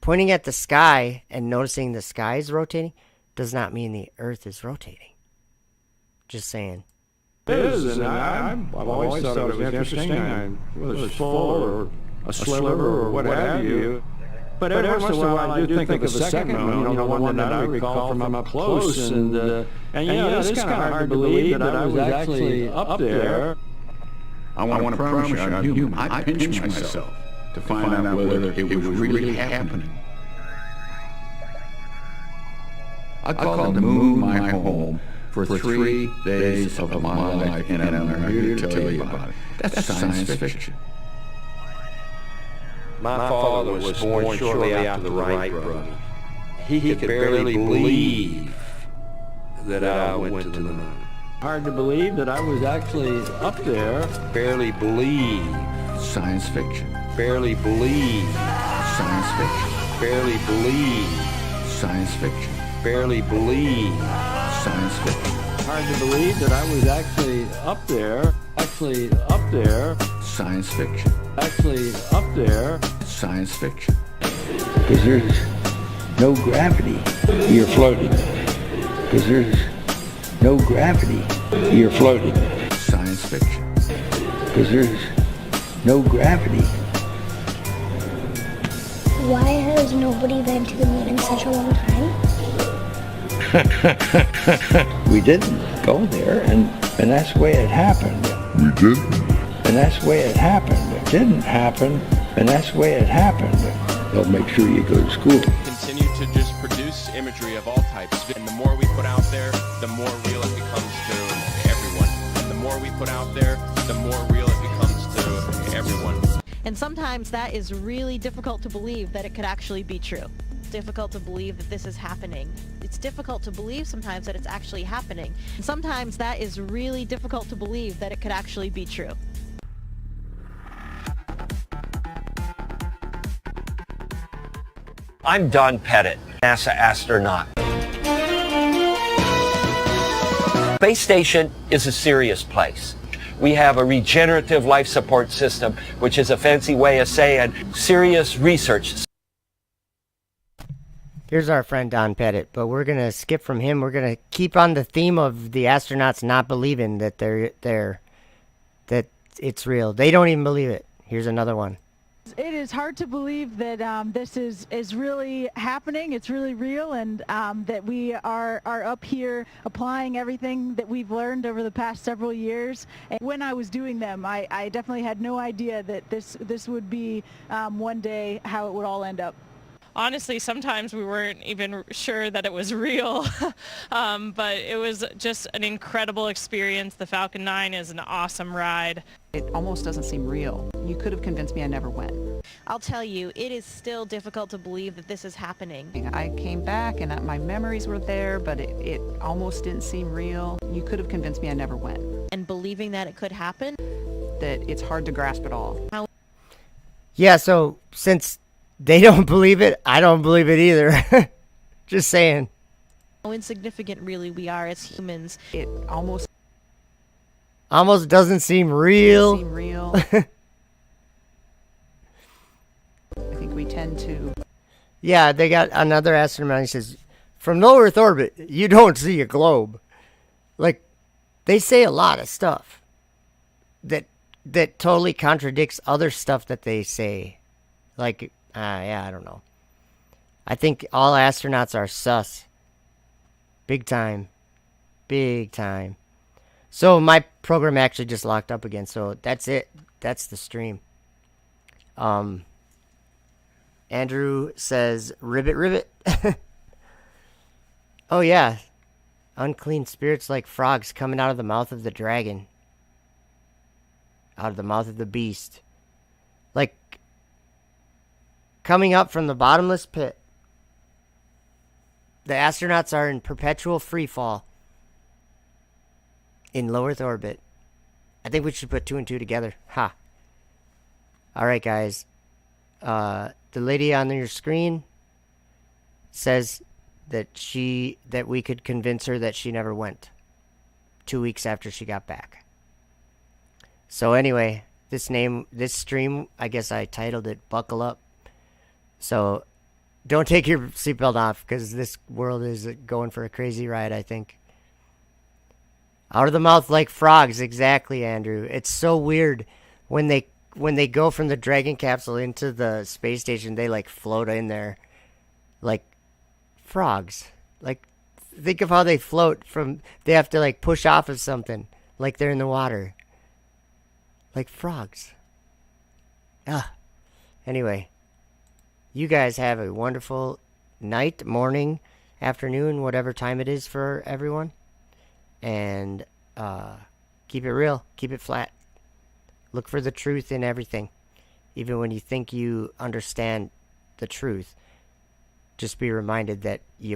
pointing at the sky and noticing the sky is rotating does not mean the Earth is rotating. Just saying. It is, and I've always thought it was interesting, whether it's full or a sliver or what have you. But every once in a while I do think of the second moon, the one that I recall from up close, and it's kind of hard to believe that I was actually up there. I want to promise you I'm human. I pinch myself to find out whether it was really happening. I called the moon my home for 3 days of my life, and I'm here to tell you about it. That's science fiction. My father was born shortly after the Wright brothers. He could barely believe that I went to the moon. Hard to believe that I was actually up there. Barely believe. Science fiction. Barely believe. Science fiction. Barely believe. Science fiction. Barely believe. Science fiction. Hard to believe that I was actually up there. Actually up there. Science fiction. Actually up there. Science fiction. Because there's no gravity, you're floating. Because there's no gravity, you're floating. Science fiction. Because there's no gravity. Why has nobody been to the moon in such a long time? We didn't go there, and that's the way it happened. We didn't. And that's the way it happened. It didn't happen, and that's the way it happened. They'll make sure you go to school. Continue to just produce imagery of all types, and the more we put out there, the more real it becomes to everyone. And the more we put out there, the more real it becomes to everyone. And sometimes that is really difficult to believe that it could actually be true. difficult to believe that this is happening. It's difficult to believe sometimes that it's actually happening. And sometimes that is really difficult to believe that it could actually be true. I'm Don Pettit, NASA astronaut. Space station is a serious place. We have a regenerative life support system, which is a fancy way of saying serious research. Here's our friend Don Pettit, but we're going to skip from him. We're going to keep on the theme of the astronauts not believing that that it's real. They don't even believe it. Here's another one. It is hard to believe that this is really happening. It's really real, and that we are up here applying everything that we've learned over the past several years. And when I was doing them, I definitely had no idea that this would be one day how it would all end up. Honestly, sometimes we weren't even sure that it was real, but it was just an incredible experience. The Falcon 9 is an awesome ride. It almost doesn't seem real. You could have convinced me I never went. I'll tell you, it is still difficult to believe that this is happening. I came back and my memories were there, but it almost didn't seem real. You could have convinced me I never went. And believing that it could happen? That it's hard to grasp at all. Yeah, so since they don't believe it, I don't believe it either. Just saying. How insignificant really we are as humans. It almost doesn't seem real. I think we tend to. Yeah, they got another astronaut. He says, from low Earth orbit, you don't see a globe. Like, they say a lot of stuff that totally contradicts other stuff that they say. Like, yeah, I don't know. I think all astronauts are sus. Big time. Big time. So my program actually just locked up again, so that's it. That's the stream. Andrew says, ribbit, ribbit. Oh, yeah. Unclean spirits like frogs coming out of the mouth of the dragon. Out of the mouth of the beast. Like, coming up from the bottomless pit. The astronauts are in perpetual free fall. In low Earth orbit. I think we should put 2 and 2 together. Ha. Alright, guys. The lady on your screen says that we could convince her that she never went 2 weeks after she got back. So anyway, this stream, I guess I titled it Buckle Up. So don't take your seatbelt off, because this world is going for a crazy ride, I think. Out of the mouth like frogs, exactly, Andrew. It's so weird when they go from the Dragon capsule into the space station, they like float in there like frogs. Like, think of how they float they have to like push off of something like they're in the water. Like frogs. Anyway, you guys have a wonderful night, morning, afternoon, whatever time it is for everyone. And keep it real, keep it flat. Look for the truth in everything. Even when you think you understand the truth, just be reminded that you